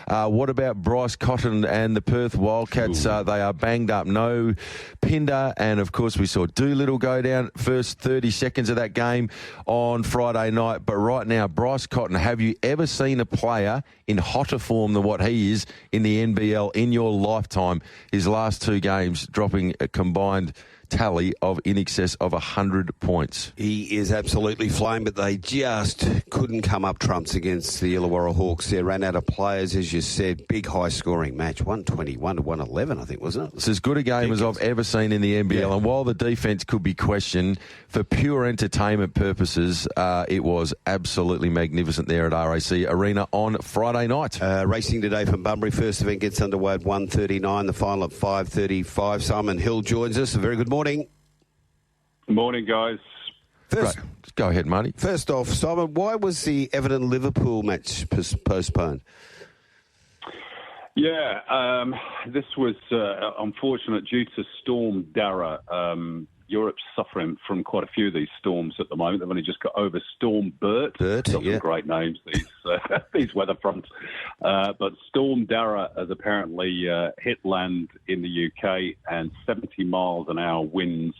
What about Bryce Cotton and the Perth Wildcats? They are banged up. No Pinder, and of course we saw Doolittle go down first 30 seconds of that game on Friday night. But right now, Bryce Cotton, have you ever seen a player in hotter form than what he is in the NBL in your lifetime? His last two games dropping a combined tally of in excess of 100 points. He is absolutely flying, but they just couldn't come up trumps against the Illawarra Hawks. They ran out of players, as you said. Big high-scoring match, 121 to 111, I think, wasn't it? It's as good a game as I've ever seen in the NBL. Yeah. And while the defence could be questioned, for pure entertainment purposes, it was absolutely magnificent there at RAC Arena on Friday night. Racing today from Bunbury. First event gets underway at 1:39, the final at 5:35. Simon Hill joins us. A very good morning. Morning, guys. First, go ahead, Marty. First off, Simon, why was the Everton-Liverpool match postponed? Yeah, this was unfortunate due to Storm Dara. Europe's suffering from quite a few of these storms at the moment. They've only just got over Storm Bert. Got some great names, these weather fronts. But Storm Dara has apparently hit land in the UK, and 70 miles an hour winds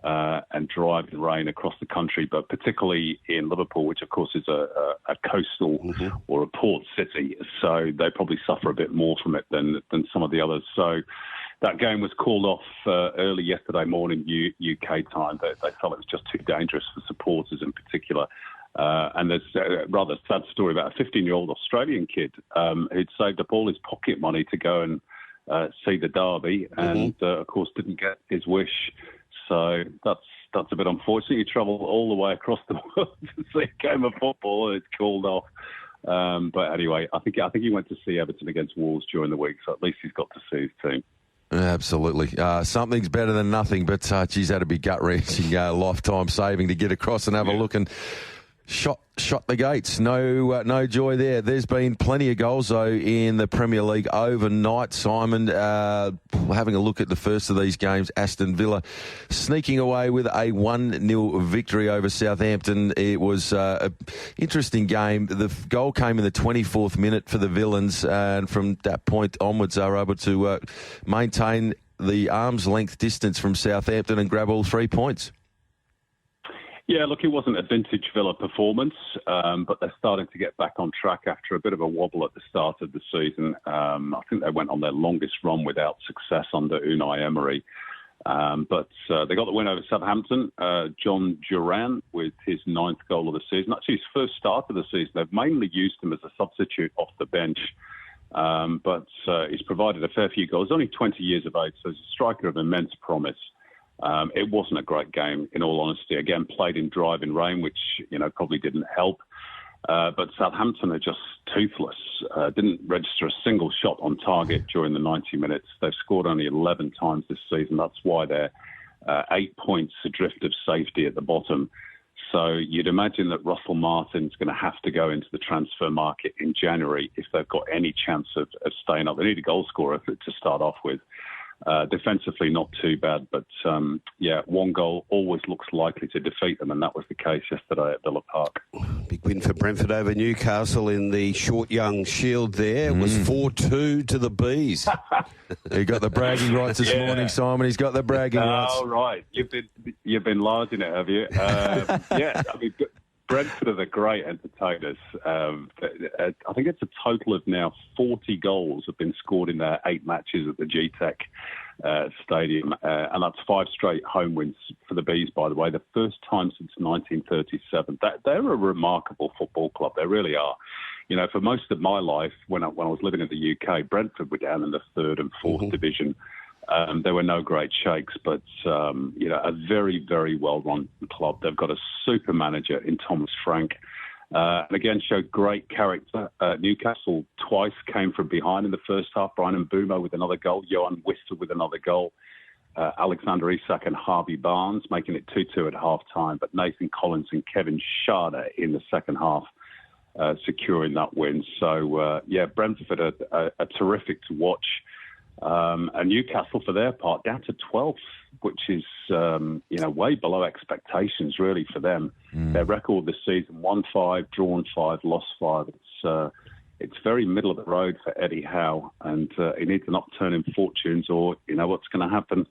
and driving rain across the country, but particularly in Liverpool, which of course is a coastal or a port city. So they probably suffer a bit more from it than some of the others. So that game was called off early yesterday morning UK time. They felt it was just too dangerous for supporters in particular. And there's a rather sad story about a 15-year-old Australian kid who'd saved up all his pocket money to go and see the derby and, of course, didn't get his wish. So that's a bit unfortunate. You travel all the way across the world to see a game of football and it's called off. But anyway, I think he went to see Everton against Wolves during the week, so at least he's got to see his team. Absolutely. Something's better than nothing, but geez, that'd be gut-wrenching, lifetime saving to get across and have a look and shot the gates. No joy there. There's been plenty of goals, though, in the Premier League overnight. Simon, having a look at the first of these games, Aston Villa sneaking away with a 1-0 victory over Southampton. It was an interesting game. The goal came in the 24th minute for the Villains, and from that point onwards, they were able to maintain the arm's length distance from Southampton and grab all 3 points. Yeah, look, it wasn't a vintage Villa performance, but they're starting to get back on track after a bit of a wobble at the start of the season. I think they went on their longest run without success under Unai Emery. But they got the win over Southampton. John Duran with his 9th goal of the season. Actually, his first start of the season. They've mainly used him as a substitute off the bench. But he's provided a fair few goals. Only 20 years of age, so he's a striker of immense promise. It wasn't a great game, in all honesty. Again, played in driving rain, which, probably didn't help. But Southampton are just toothless. Didn't register a single shot on target during the 90 minutes. They've scored only 11 times this season. That's why they're 8 points adrift of safety at the bottom. So you'd imagine that Russell Martin's going to have to go into the transfer market in January if they've got any chance of staying up. They need a goal scorer to start off with. Defensively, not too bad, but one goal always looks likely to defeat them, and that was the case yesterday at Villa Park. Big win for Brentford over Newcastle in the Short Young Shield there. It was 4-2 to the Bees. He got the bragging rights this morning, Simon. He's got the bragging rights. Oh, right. You've been larging it, have you? Brentford are the great entertainers. I think it's a total of now 40 goals have been scored in their 8 matches at the GTEC Stadium. And that's 5 straight home wins for the Bees, by the way. The first time since 1937. They're a remarkable football club. They really are. For most of my life, when I was living in the UK, Brentford were down in the 3rd and 4th division. There were no great shakes, but, a very, very well-run club. They've got a super manager in Thomas Frank. And again, showed great character. Newcastle twice came from behind in the first half. Brian Mbeumo with another goal. Johan Wister with another goal. Alexander Isak and Harvey Barnes making it 2-2 at half-time. But Nathan Collins and Kevin Schade in the second half securing that win. So, Brentford are terrific to watch. And Newcastle, for their part, down to 12th, which is, way below expectations, really, for them. Their record this season, won 5, drawn 5, lost 5. It's, it's very middle of the road for Eddie Howe, and he needs an upturn in fortunes, or you know what's going to happen.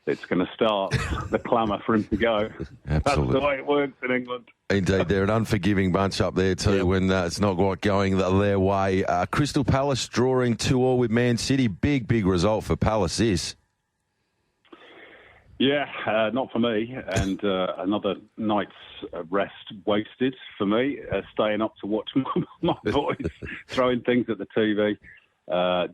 It's going to start the clamour for him to go. Absolutely. That's the way it works in England. Indeed, they're an unforgiving bunch up there too when it's not quite going their way. Crystal Palace drawing 2-2 with Man City. Big result for Palace this. Yeah, not for me. And another night's rest wasted for me, staying up to watch my boys throwing things at the TV.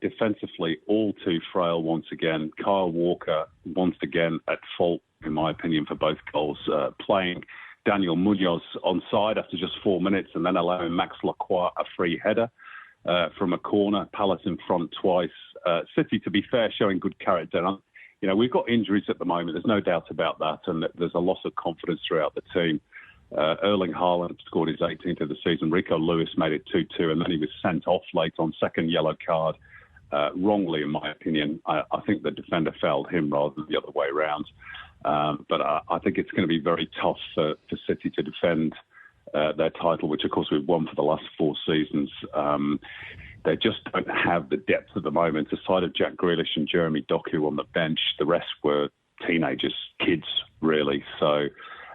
Defensively, all too frail once again. Kyle Walker, once again, at fault, in my opinion, for both goals. Playing Daniel Munoz onside after just 4 minutes and then allowing Max Lacroix a free header from a corner. Palace in front twice. City, to be fair, showing good character. You know, we've got injuries at the moment. There's no doubt about that. And there's a loss of confidence throughout the team. Erling Haaland scored his 18th of the season. Rico Lewis made it 2-2, and then he was sent off late on second yellow card, wrongly, in my opinion. I think the defender fouled him rather than the other way around. But I think it's going to be very tough for City to defend their title, which, of course, we've won for the last 4 seasons. They just don't have the depth at the moment. Aside of Jack Grealish and Jeremy Doku on the bench, the rest were teenagers, kids, really. So,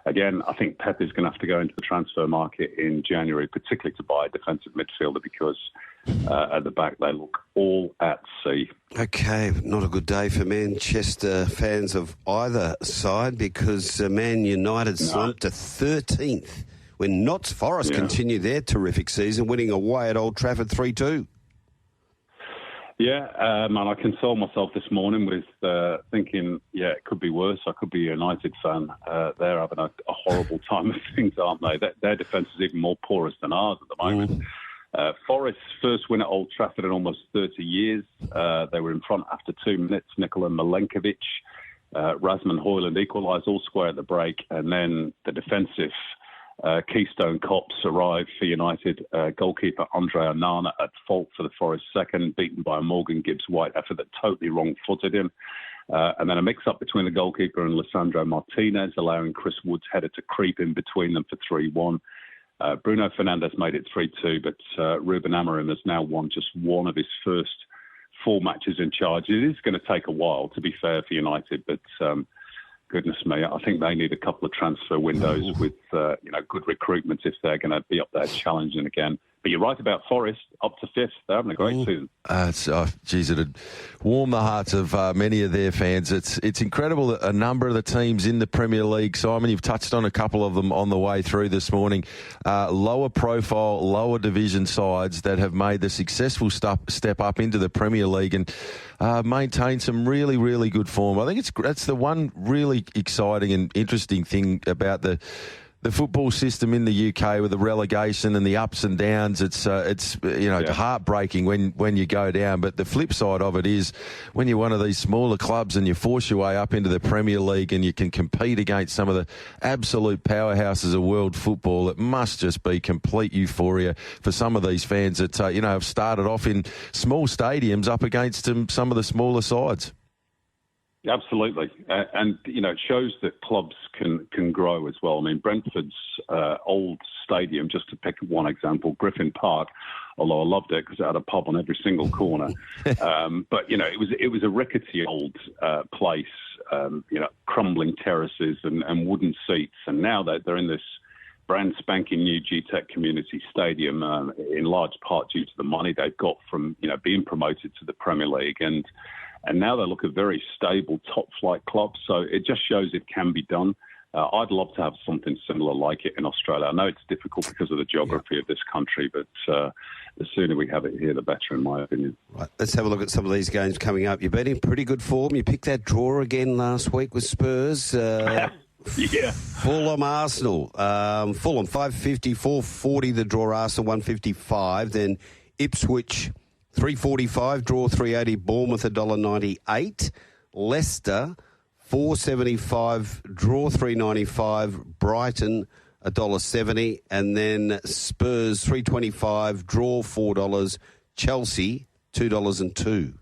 again, I think Pep is going to have to go into the transfer market in January, particularly to buy a defensive midfielder, because at the back they look all at sea. Okay, not a good day for Manchester fans of either side, because Man United slumped to 13th when Notts Forest continue their terrific season, winning away at Old Trafford 3-2. Yeah, and I consoled myself this morning with thinking, it could be worse. I could be a United fan. They're having a horrible time of things, aren't they? Their defence is even more porous than ours at the moment. Forest's first win at Old Trafford in almost 30 years. They were in front after 2 minutes. Nikola Milenkovic, Rasmus Højlund equalised all square at the break, and then the defensive Keystone Cops arrived for United. Goalkeeper Andre Onana at fault for the Forest second, beaten by a Morgan Gibbs-White effort that totally wrong-footed him. And then a mix-up between the goalkeeper and Lisandro Martinez, allowing Chris Wood's header to creep in between them for 3-1. Bruno Fernandes made it 3-2, but Ruben Amorim has now won just one of his first 4 matches in charge. It is going to take a while, to be fair, for United, but goodness me, I think they need a couple of transfer windows with good recruitment if they're going to be up there challenging again. But you're right about Forest, up to 5th. They're having a great season. It'd warm the hearts of many of their fans. It's incredible that a number of the teams in the Premier League, Simon, you've touched on a couple of them on the way through this morning, lower profile, lower division sides that have made the successful step up into the Premier League and maintain some really, really good form. I think that's the one really exciting and interesting thing about the football system in the UK with the relegation and the ups and downs. It's heartbreaking when you go down. But the flip side of it is when you're one of these smaller clubs and you force your way up into the Premier League and you can compete against some of the absolute powerhouses of world football, it must just be complete euphoria for some of these fans that have started off in small stadiums up against some of the smaller sides. Absolutely. And, it shows that clubs can grow as well. I mean, Brentford's old stadium, just to pick one example, Griffin Park, although I loved it because it had a pub on every single corner. But, it was a rickety old place, crumbling terraces and wooden seats. And now they're in this brand spanking new GTEC Community Stadium, in large part due to the money they've got from, being promoted to the Premier League. And now they look a very stable top-flight club, so it just shows it can be done. I'd love to have something similar like it in Australia. I know it's difficult because of the geography of this country, but the sooner we have it here, the better, in my opinion. Right, let's have a look at some of these games coming up. You've been in pretty good form. You picked that draw again last week with Spurs. Fulham, Arsenal. Fulham, 550, 440 the draw. Arsenal, 155. Then Ipswich, 345, draw 380, Bournemouth $1.98, Leicester 475, draw 395, Brighton $1.70, and then Spurs 325, draw $4, Chelsea $2.02.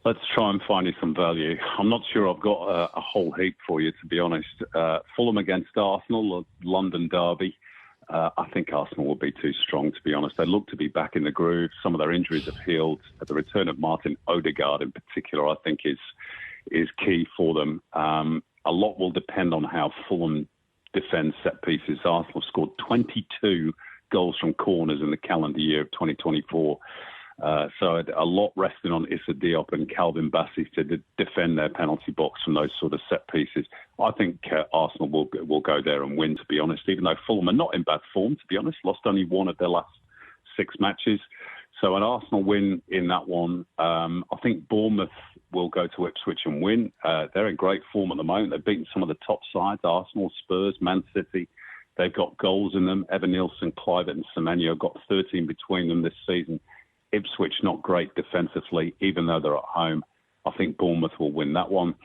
Let's try and find you some value. I'm not sure I've got a whole heap for you, to be honest. Fulham against Arsenal, a London derby. I think Arsenal will be too strong, to be honest. They look to be back in the groove. Some of their injuries have healed. The return of Martin Odegaard in particular, I think, is key for them. A lot will depend on how Fulham defend set pieces. Arsenal scored 22 goals from corners in the calendar year of 2024. So a lot resting on Issa Diop and Calvin Bassey to defend their penalty box from those sort of set pieces. I think Arsenal will go there and win, to be honest, even though Fulham are not in bad form, to be honest. Lost only one of their last 6 matches. So an Arsenal win in that one. I think Bournemouth will go to Ipswich and win. They're in great form at the moment. They've beaten some of the top sides, Arsenal, Spurs, Man City. They've got goals in them. Evan Nielsen, Kluivert and Semenyo got 13 between them this season. Ipswich not great defensively, even though they're at home. I think Bournemouth will win that one.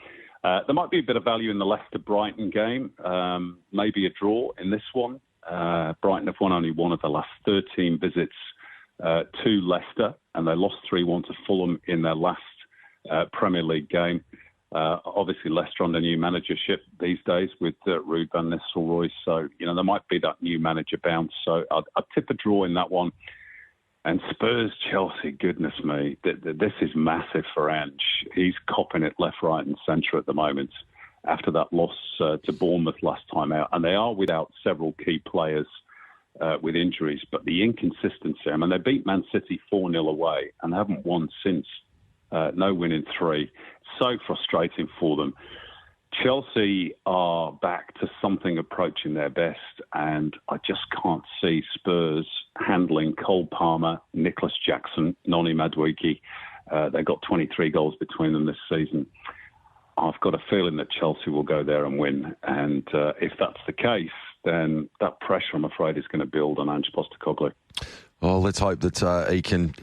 There might be a bit of value in the Leicester-Brighton game. Maybe a draw in this one. Brighton have won only one of the last 13 visits to Leicester, and they lost 3-1 to Fulham in their last Premier League game. Obviously, Leicester under new managership these days with Ruud van Nistelrooy. So, there might be that new manager bounce. So I'd tip a draw in that one. And Spurs-Chelsea, goodness me, this is massive for Ange. He's copping it left, right and centre at the moment after that loss to Bournemouth last time out. And they are without several key players with injuries. But the inconsistency, they beat Man City 4-0 away and haven't won since. No win in 3. So frustrating for them. Chelsea are back to something approaching their best, and I just can't see Spurs handling Cole Palmer, Nicholas Jackson, Noni Madueke. They've got 23 goals between them this season. I've got a feeling that Chelsea will go there and win, and if that's the case, then that pressure, I'm afraid, is going to build on Ange Postecoglou. Well, let's hope that he can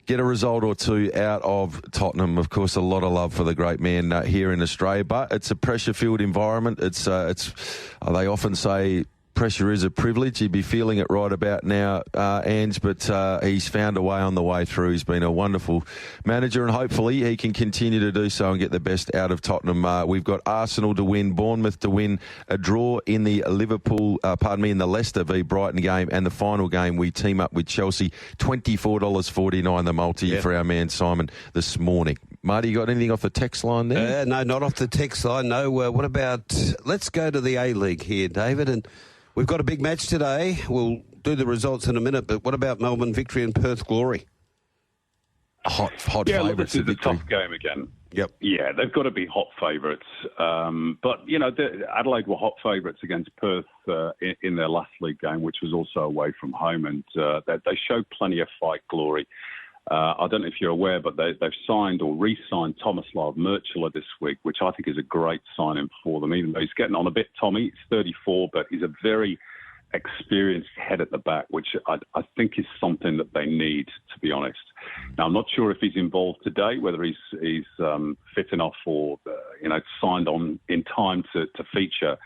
get a result or two out of Tottenham. Of course, a lot of love for the great man here in Australia, but it's a pressure-filled environment. It's they often say pressure is a privilege. He'd be feeling it right about now, Ange, but he's found a way on the way through. He's been a wonderful manager, and hopefully he can continue to do so and get the best out of Tottenham. We've got Arsenal to win, Bournemouth to win, a draw in the in the Leicester v Brighton game, and the final game we team up with Chelsea. $24.49 the multi for our man Simon this morning. Marty, you got anything off the text line there? No, not off the text line. No. What about? Let's go to the A-League here, David, and we've got a big match today. We'll do the results in a minute, but what about Melbourne victory and Perth glory? Hot favourites. This is a tough game again. Yep. Yeah, they've got to be hot favourites. But, Adelaide were hot favourites against Perth in their last league game, which was also away from home, and they showed plenty of fight glory. I don't know if you're aware, but they've signed or re-signed Tomislav Merchula this week, which I think is a great signing for them, even though he's getting on a bit, Tommy. He's 34, but he's a very experienced head at the back, which I think is something that they need, to be honest. Now, I'm not sure if he's involved today, whether he's fit enough or, signed on in time to feature.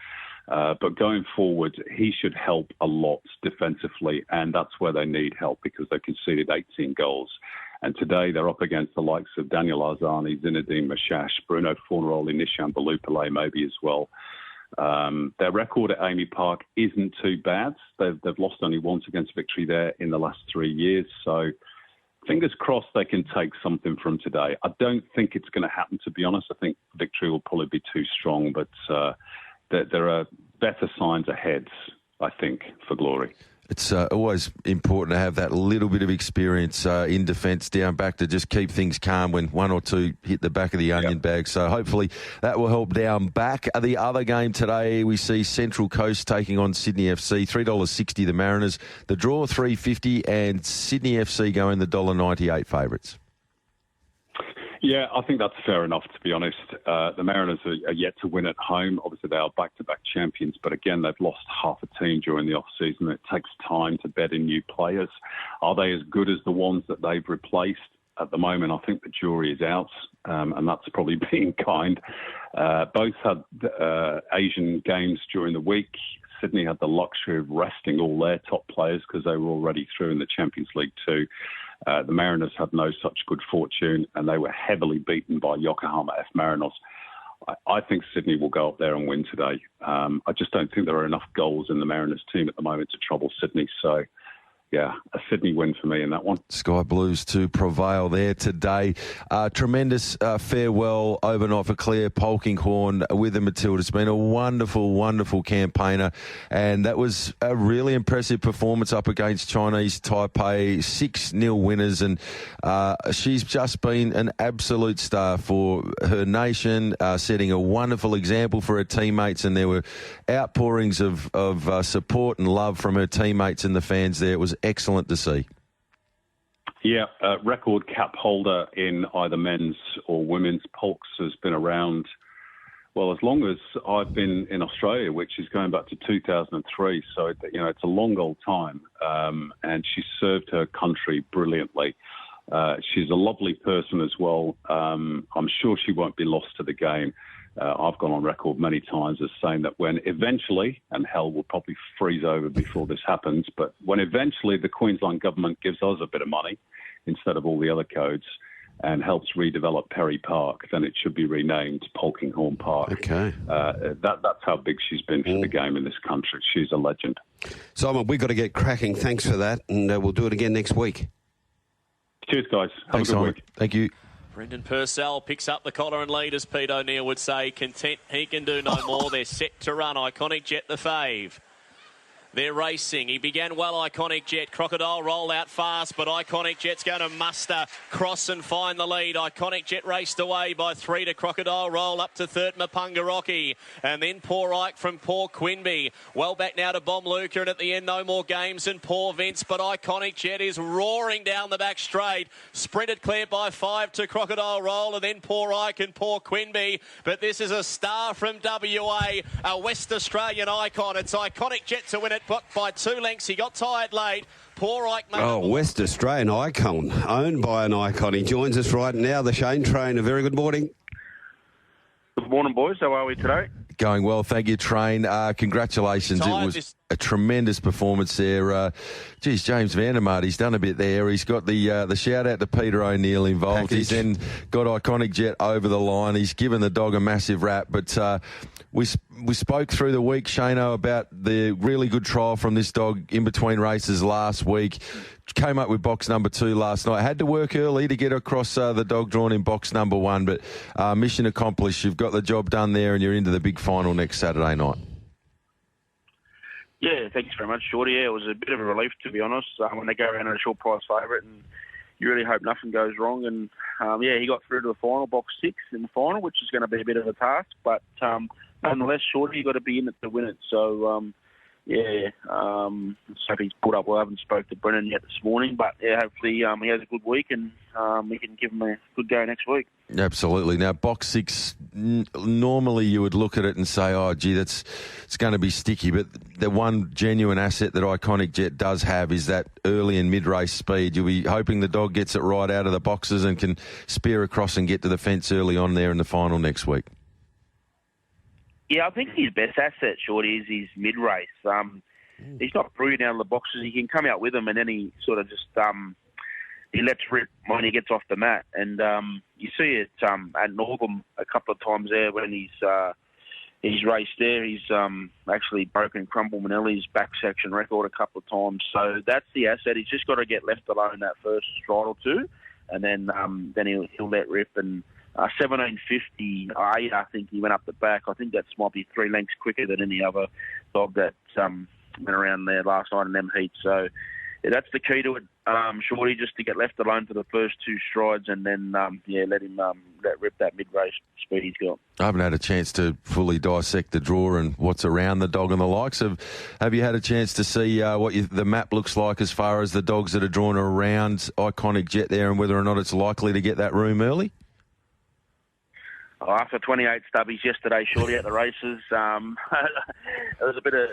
But going forward, he should help a lot defensively, and that's where they need help because they conceded 18 goals. And today they're up against the likes of Daniel Arzani, Zinedine Mashash, Bruno Fornaroli, Nishan Balupale maybe as well. Their record at Amy Park isn't too bad. They've lost only once against victory there in the last 3 years. So fingers crossed they can take something from today. I don't think it's going to happen, to be honest. I think victory will probably be too strong, but there are better signs ahead, I think, for glory. It's always important to have that little bit of experience in defence down back to just keep things calm when one or two hit the back of the onion bag. So hopefully that will help down back. The other game today, we see Central Coast taking on Sydney FC, $3.60 the Mariners. The draw, $3.50, and Sydney FC going the $1.98 favourites. Yeah, I think that's fair enough, to be honest. The Mariners are yet to win at home. Obviously, they are back-to-back champions, but again, they've lost half a team during the off-season. It takes time to bed in new players. Are they as good as the ones that they've replaced? At the moment, I think the jury is out, and that's probably being kind. Both had Asian games during the week. Sydney had the luxury of resting all their top players because they were already through in the Champions League too. The Mariners had no such good fortune, and they were heavily beaten by Yokohama F. Marinos. I think Sydney will go up there and win today. I just don't think there are enough goals in the Mariners team at the moment to trouble Sydney. So, yeah, a Sydney win for me in that one. Sky Blues to prevail there today. Tremendous farewell overnight for Claire Polkinghorne with the Matilda. It's been a wonderful, wonderful campaigner, and that was a really impressive performance up against Chinese Taipei, 6-0 winners, and she's just been an absolute star for her nation, setting a wonderful example for her teammates, and there were outpourings of support and love from her teammates and the fans there. It was excellent to see. Yeah, record cap holder in either men's or women's. Polks has been around, well, as long as I've been in Australia, which is going back to 2003. So, it's a long old time. And she served her country brilliantly. She's a lovely person as well. I'm sure she won't be lost to the game. I've gone on record many times as saying that when eventually, and hell will probably freeze over before this happens, but when eventually the Queensland government gives us a bit of money instead of all the other codes and helps redevelop Perry Park, then it should be renamed Polkinghorne Park. Okay. That's how big she's been for the game in this country. She's a legend. Simon, we've got to get cracking. Thanks for that, and we'll do it again next week. Cheers, guys. Thanks, Have a good Simon. week. Thank you. Brendan Purcell picks up the collar and lead, as Pete O'Neill would say. Content he can do no more. They're set to run. Iconic Jet the fave. They're racing. He began well, Iconic Jet. Crocodile rolled out fast, but Iconic Jet's going to muster, cross and find the lead. Iconic Jet raced away by 3 to Crocodile Roll, up to third Mapunga Rocky. And then Poor Ike from Poor Quinby. Well back now to Bomb Luca, and at the end, no more games and Poor Vince. But Iconic Jet is roaring down the back straight. Sprinted clear by 5 to Crocodile Roll, and then Poor Ike and Poor Quinby. But this is a star from WA, a West Australian icon. It's Iconic Jet to win it. Blocked by 2 lengths. He got tired late. Poor Ike. West Australian icon, owned by an icon. He joins us right now, the Shayne trainer. Very good morning. Good morning, boys. How are we today? Going well, thank you, Train. Congratulations. It was a tremendous performance there. James Vandermaat, he's done a bit there. He's got the shout-out to Peter O'Neill involved. He's then got Iconic Jet over the line. He's given the dog a massive rap. But we spoke through the week, Shayne, about the really good trial from this dog in between races last week. Came up with box number 2 last night. Had to work early to get across the dog drawn in box number 1, but mission accomplished. You've got the job done there, and you're into the big final next Saturday night. Yeah, thanks very much, Shorty. Yeah, it was a bit of a relief, to be honest, when they go around at a short price favourite, and you really hope nothing goes wrong. And, he got through to the final, box 6 in the final, which is going to be a bit of a task. But nonetheless, Shorty, you've got to be in it to win it. So, so he's put up well. I haven't spoke to Brennan yet this morning, but hopefully he has a good week, and we can give him a good go next week. Absolutely. Now, box 6, normally you would look at it and say, oh, gee, it's going to be sticky. But the one genuine asset that Iconic Jet does have is that early and mid-race speed. You'll be hoping the dog gets it right out of the boxes and can spear across and get to the fence early on there in the final next week. Yeah, I think his best asset, Shorty, is his mid-race. He's not brooding out of the boxes. He can come out with them, and then he sort of just he lets rip when he gets off the mat. And you see it at Northam a couple of times there when he's raced there. He's actually broken Crumble Manelli's back section record a couple of times. So that's the asset. He's just got to get left alone that first stride or two, and then he'll let rip. And 17.50, I think he went up the back. I think that might be 3 lengths quicker than any other dog that went around there last night in them heats. So that's the key to it, Shorty, just to get left alone for the first 2 strides, and then let him let rip that mid-race speed he's got. I haven't had a chance to fully dissect the draw and what's around the dog and the likes. Have you had a chance to see what the map looks like as far as the dogs that are drawn around Iconic Jet there, and whether or not it's likely to get that room early? After 28 stubbies yesterday, Shorty, at the races, there was a bit of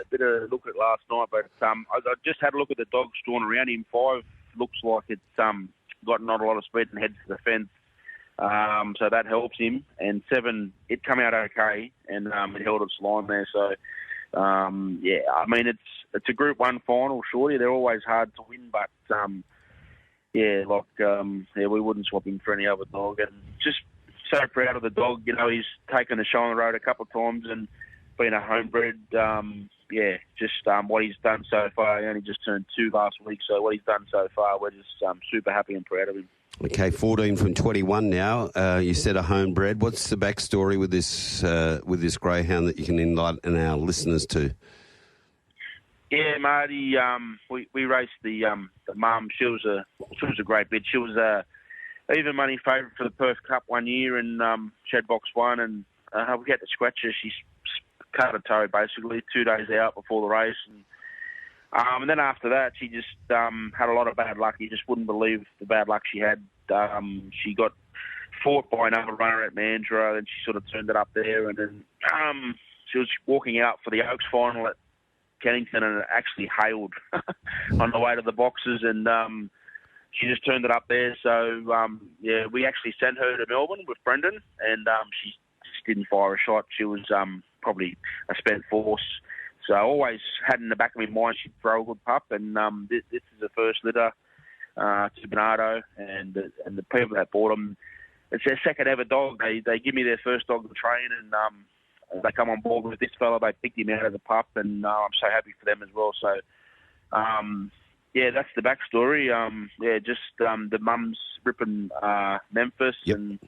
look at last night, but I just had a look at the dogs drawn around him. 5 looks like it's got not a lot of speed and heads to the fence, so that helps him. And 7, it come out okay, and it held its line there. So I mean it's a Group 1 final, Shorty. They're always hard to win, but we wouldn't swap him for any other dog, and so proud of the dog. You know, he's taken the show on the road a couple of times and been a homebred. What he's done so far. He only just turned 2 last week, so what he's done so far, we're just super happy and proud of him. Okay, 14 from 21 now. You said a homebred. What's the backstory with this greyhound that you can enlighten our listeners to? Yeah, Marty. We raced the mum. She was a great bitch. She was a even money favourite for the Perth Cup one year, and she had box one, and we had to scratch her. She cut her toe basically 2 days out before the race, and then after that, she just had a lot of bad luck. You just wouldn't believe the bad luck she had. She got fought by another runner at Mandurah, and she sort of turned it up there, and then she was walking out for the Oaks final at Kennington, and it actually hailed on the way to the boxes, and she just turned it up there. So, we actually sent her to Melbourne with Brendan, and she just didn't fire a shot. She was probably a spent force. So I always had in the back of my mind she'd throw a good pup, and this is the first litter to Bernardo, and the people that bought them, it's their second ever dog. They give me their first dog to train, and they come on board with this fella. They picked him out of the pup, and I'm so happy for them as well. So, that's the backstory. The mum's ripping Memphis, yep. And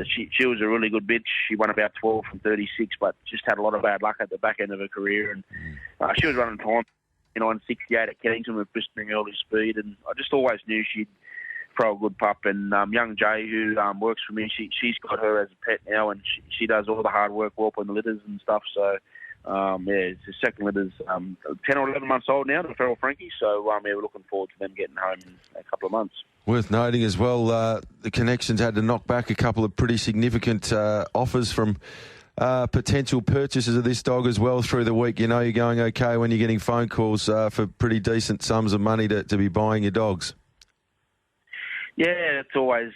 she was a really good bitch. She won about 12 from 36, but just had a lot of bad luck at the back end of her career. And she was running time, in 68 at Kennington with blistering early speed, and I just always knew she'd throw a good pup. And young Jay, who works for me, she's got her as a pet now, and she does all the hard work, whelping the litters and stuff. So, it's the second litter's 10 or 11 months old now, the Feral Frankie. So, we're looking forward to them getting home in a couple of months. Worth noting as well, the Connections had to knock back a couple of pretty significant offers from potential purchases of this dog as well through the week. You know you're going okay when you're getting phone calls for pretty decent sums of money to be buying your dogs. Yeah, it's always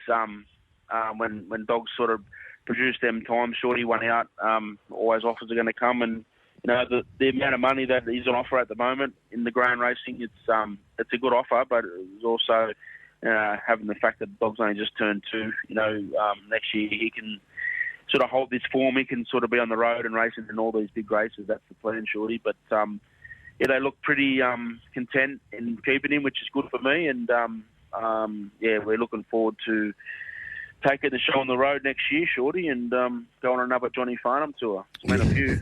when dogs sort of produce them time, Shorty one out, always offers are going to come, and the amount of money that is on offer at the moment in the grand racing, it's a good offer, but it's also having the fact that the dog's only just turned 2. Next year he can sort of hold this form. He can sort of be on the road and racing in all these big races. That's the plan, Shorty. But they look pretty content in keeping him, which is good for me, and we're looking forward to taking the show on the road next year, Shorty, and go on another Johnny Farnham tour. It's been a few.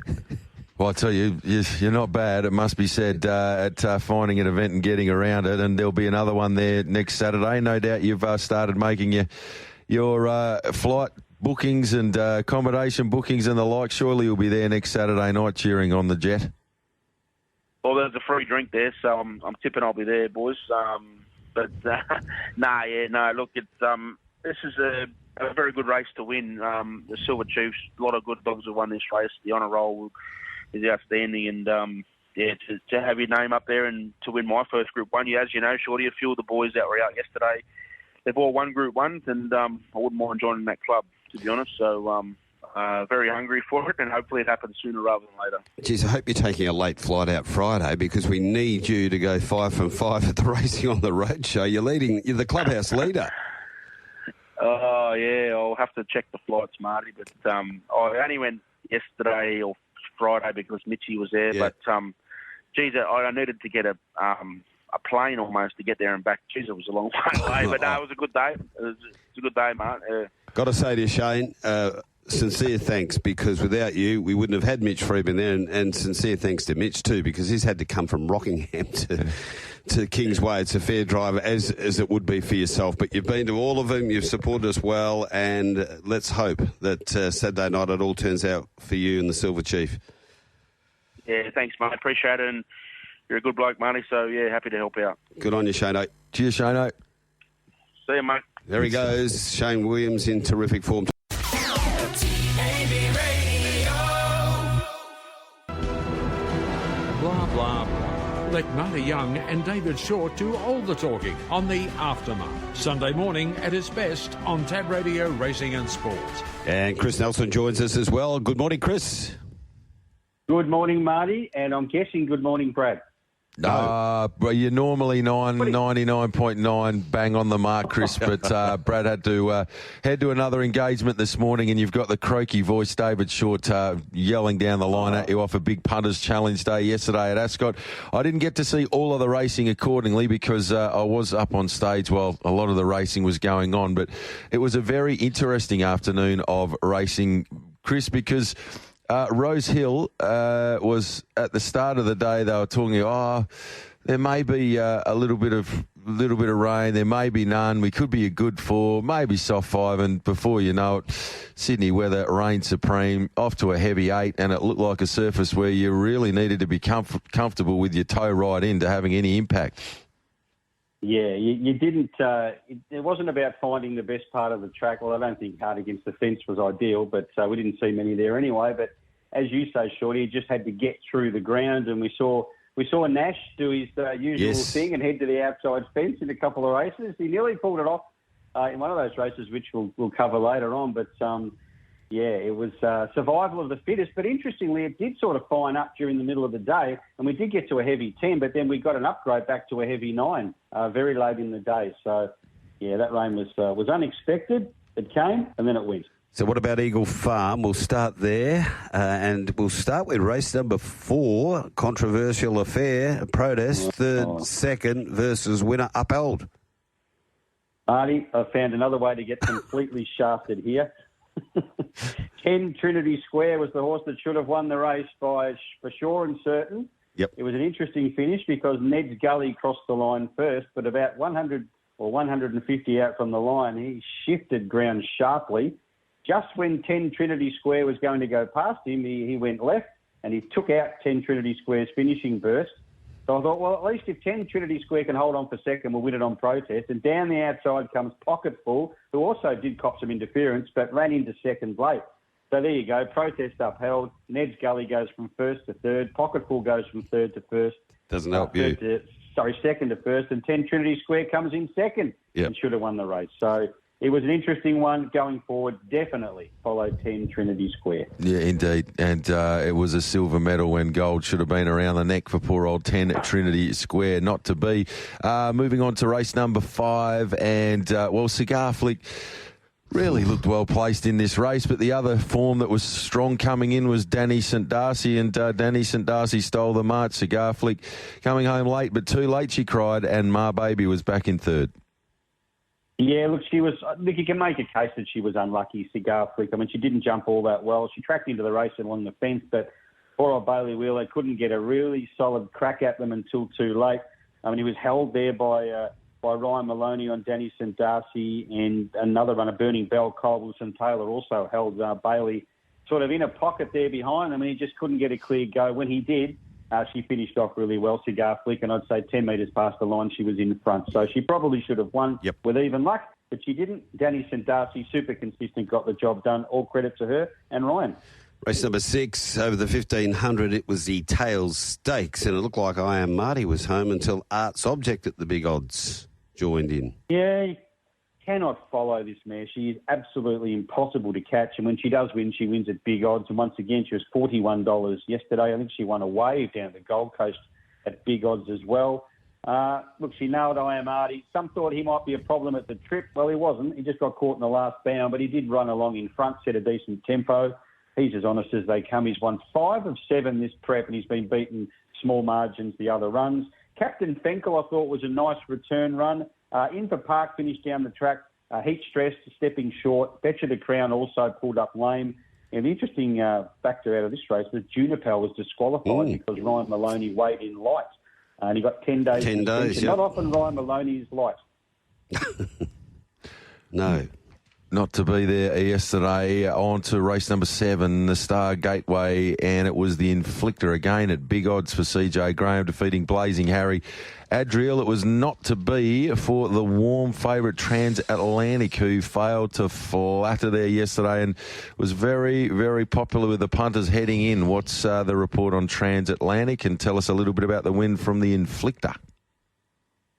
Well, I tell you, you're not bad, it must be said, at finding an event and getting around it, and there'll be another one there next Saturday. No doubt you've started making your flight bookings and accommodation bookings and the like. Surely you'll be there next Saturday night cheering on the jet. Well, there's a free drink there, so I'm tipping I'll be there, boys. Look, it's this is a very good race to win. The Silver Chiefs, a lot of good dogs have won this race. The honour roll is outstanding, and to have your name up there and to win my first Group 1, as you know, Shorty, a few of the boys that were out yesterday, they've all won Group 1s, and I wouldn't mind joining that club, to be honest. So very hungry for it, and hopefully it happens sooner rather than later. Geez, I hope you're taking a late flight out Friday, because we need you to go 5 from 5 at the Racing on the Road show. You're the clubhouse leader. Oh, yeah, I'll have to check the flights, Marty. But I only went yesterday or Friday because Mitchie was there. Yeah. But, I needed to get a plane almost to get there and back. Geez, it was a long way away. But no, it was a good day. It was a good day, mate. Got to say to you, Shayne, sincere thanks, because without you, we wouldn't have had Mitch Freeman there, and sincere thanks to Mitch too, because he's had to come from Rockingham to Kingsway. It's a fair drive, as it would be for yourself. But you've been to all of them, you've supported us well, and let's hope that Saturday night it all turns out for you and the Silver Chief. Yeah, thanks, mate. Appreciate it, and you're a good bloke, Marty, so, yeah, happy to help out. Good on you, Shayne. Cheers, Shayne. See you, mate. There he goes, Shayne Williams in terrific form. Blah, blah, blah. Let Marty Young and David Shortte do all the talking on The Aftermath. Sunday morning at its best on Tab Radio Racing and Sports. And Chris Nelson joins us as well. Good morning, Chris. Good morning, Marty, and I'm guessing good morning, Brad. Well, you're normally 99.9 bang on the mark, Chris, but Brad had to head to another engagement this morning, and you've got the croaky voice David Shortte yelling down the line at you off a big punters challenge day yesterday at Ascot. I didn't get to see all of the racing accordingly because I was up on stage while a lot of the racing was going on, but it was a very interesting afternoon of racing, Chris, because Rose Hill was at the start of the day. They were talking, there may be a little bit of rain, there may be none. We could be a good 4, maybe soft 5, and before you know it, Sydney weather reigned supreme, off to a heavy 8, and it looked like a surface where you really needed to be comfortable with your toe right in to having any impact. Yeah, you didn't. It wasn't about finding the best part of the track. Well, I don't think hard against the fence was ideal, but we didn't see many there anyway. But as you say, Shorty, he just had to get through the ground, and we saw Nash do his usual thing and head to the outside fence in a couple of races. He nearly pulled it off in one of those races, which we'll cover later on. But it was survival of the fittest. But interestingly, it did sort of fine up during the middle of the day, and we did get to a heavy 10, but then we got an upgrade back to a heavy 9 very late in the day. So, yeah, that rain was unexpected. It came, and then it went. So what about Eagle Farm? We'll start there, and we'll start with race number 4, controversial affair, protest, third, second versus winner upheld. Marty, I found another way to get completely shafted here. 10 Trinity Square was the horse that should have won the race for sure and certain. Yep. It was an interesting finish because Ned's Gully crossed the line first, but about 100 or 150 out from the line, he shifted ground sharply. Just when 10 Trinity Square was going to go past him, he went left and he took out 10 Trinity Square's finishing burst. So I thought, well, at least if 10 Trinity Square can hold on for second, we'll win it on protest. And down the outside comes Pocketful, who also did cop some interference, but ran into second late. So there you go, protest upheld. Ned's Gully goes from first to third. Pocketful goes from third to first. Doesn't help you. Second to first. And 10 Trinity Square comes in second and should have won the race. So it was an interesting one going forward. Definitely follow 10 Trinity Square. Yeah, indeed. And it was a silver medal when gold should have been around the neck for poor old 10 Trinity Square. Not to be. Moving on to race number 5. And, Cigar Flick really looked well placed in this race, but the other form that was strong coming in was Danny St. Darcy, and Danny St. Darcy stole the march. Cigar Flick coming home late, but too late, she cried, and Ma Baby was back in third. Yeah, look, you can make a case that she was unlucky, Cigar Flick. I mean, she didn't jump all that well. She tracked into the race along the fence, but poor old Bailey Wheeler couldn't get a really solid crack at them until too late. I mean, he was held there by Ryan Maloney on Danny St. Darcy, and another runner, Burning Bell, Kyle Wilson-Taylor, also held Bailey sort of in a pocket there behind them, and he just couldn't get a clear go. When he did, she finished off really well, Cigar Flick, and I'd say 10 metres past the line she was in front. So she probably should have won with even luck, but she didn't. Danny St. Darcy, super consistent, got the job done. All credit to her and Ryan. Race number 6, over the 1,500, it was the Tails Stakes, and it looked like I Am Marty was home until Arts Object at the big odds joined in. Yeah, you cannot follow this mare. She is absolutely impossible to catch, and when she does win, she wins at big odds. And once again, she was $41 yesterday. I think she won a wave down at the Gold Coast at big odds as well. Look, she nailed I Am Marty. Some thought he might be a problem at the trip. Well, he wasn't. He just got caught in the last bound, but he did run along in front, set a decent tempo. He's as honest as they come. He's won 5 of 7 this prep, and he's been beaten small margins the other runs. Captain Fenkel, I thought, was a nice return run. Inver Park finished down the track, heat stressed, stepping short. Betcha the Crown also pulled up lame. And the interesting factor out of this race was Juniper was disqualified because Ryan Maloney weighed in light. And he got 10 days. 10 days, Not often Ryan Maloney is light. No. Not to be there yesterday. On to race number 7, the Star Gateway, and it was the Inflictor again at big odds for CJ Graham, defeating Blazing Harry. Adriel, it was not to be for the warm favourite Transatlantic, who failed to flatter there yesterday and was very, very popular with the punters heading in. What's the report on Transatlantic? And tell us a little bit about the win from the Inflictor.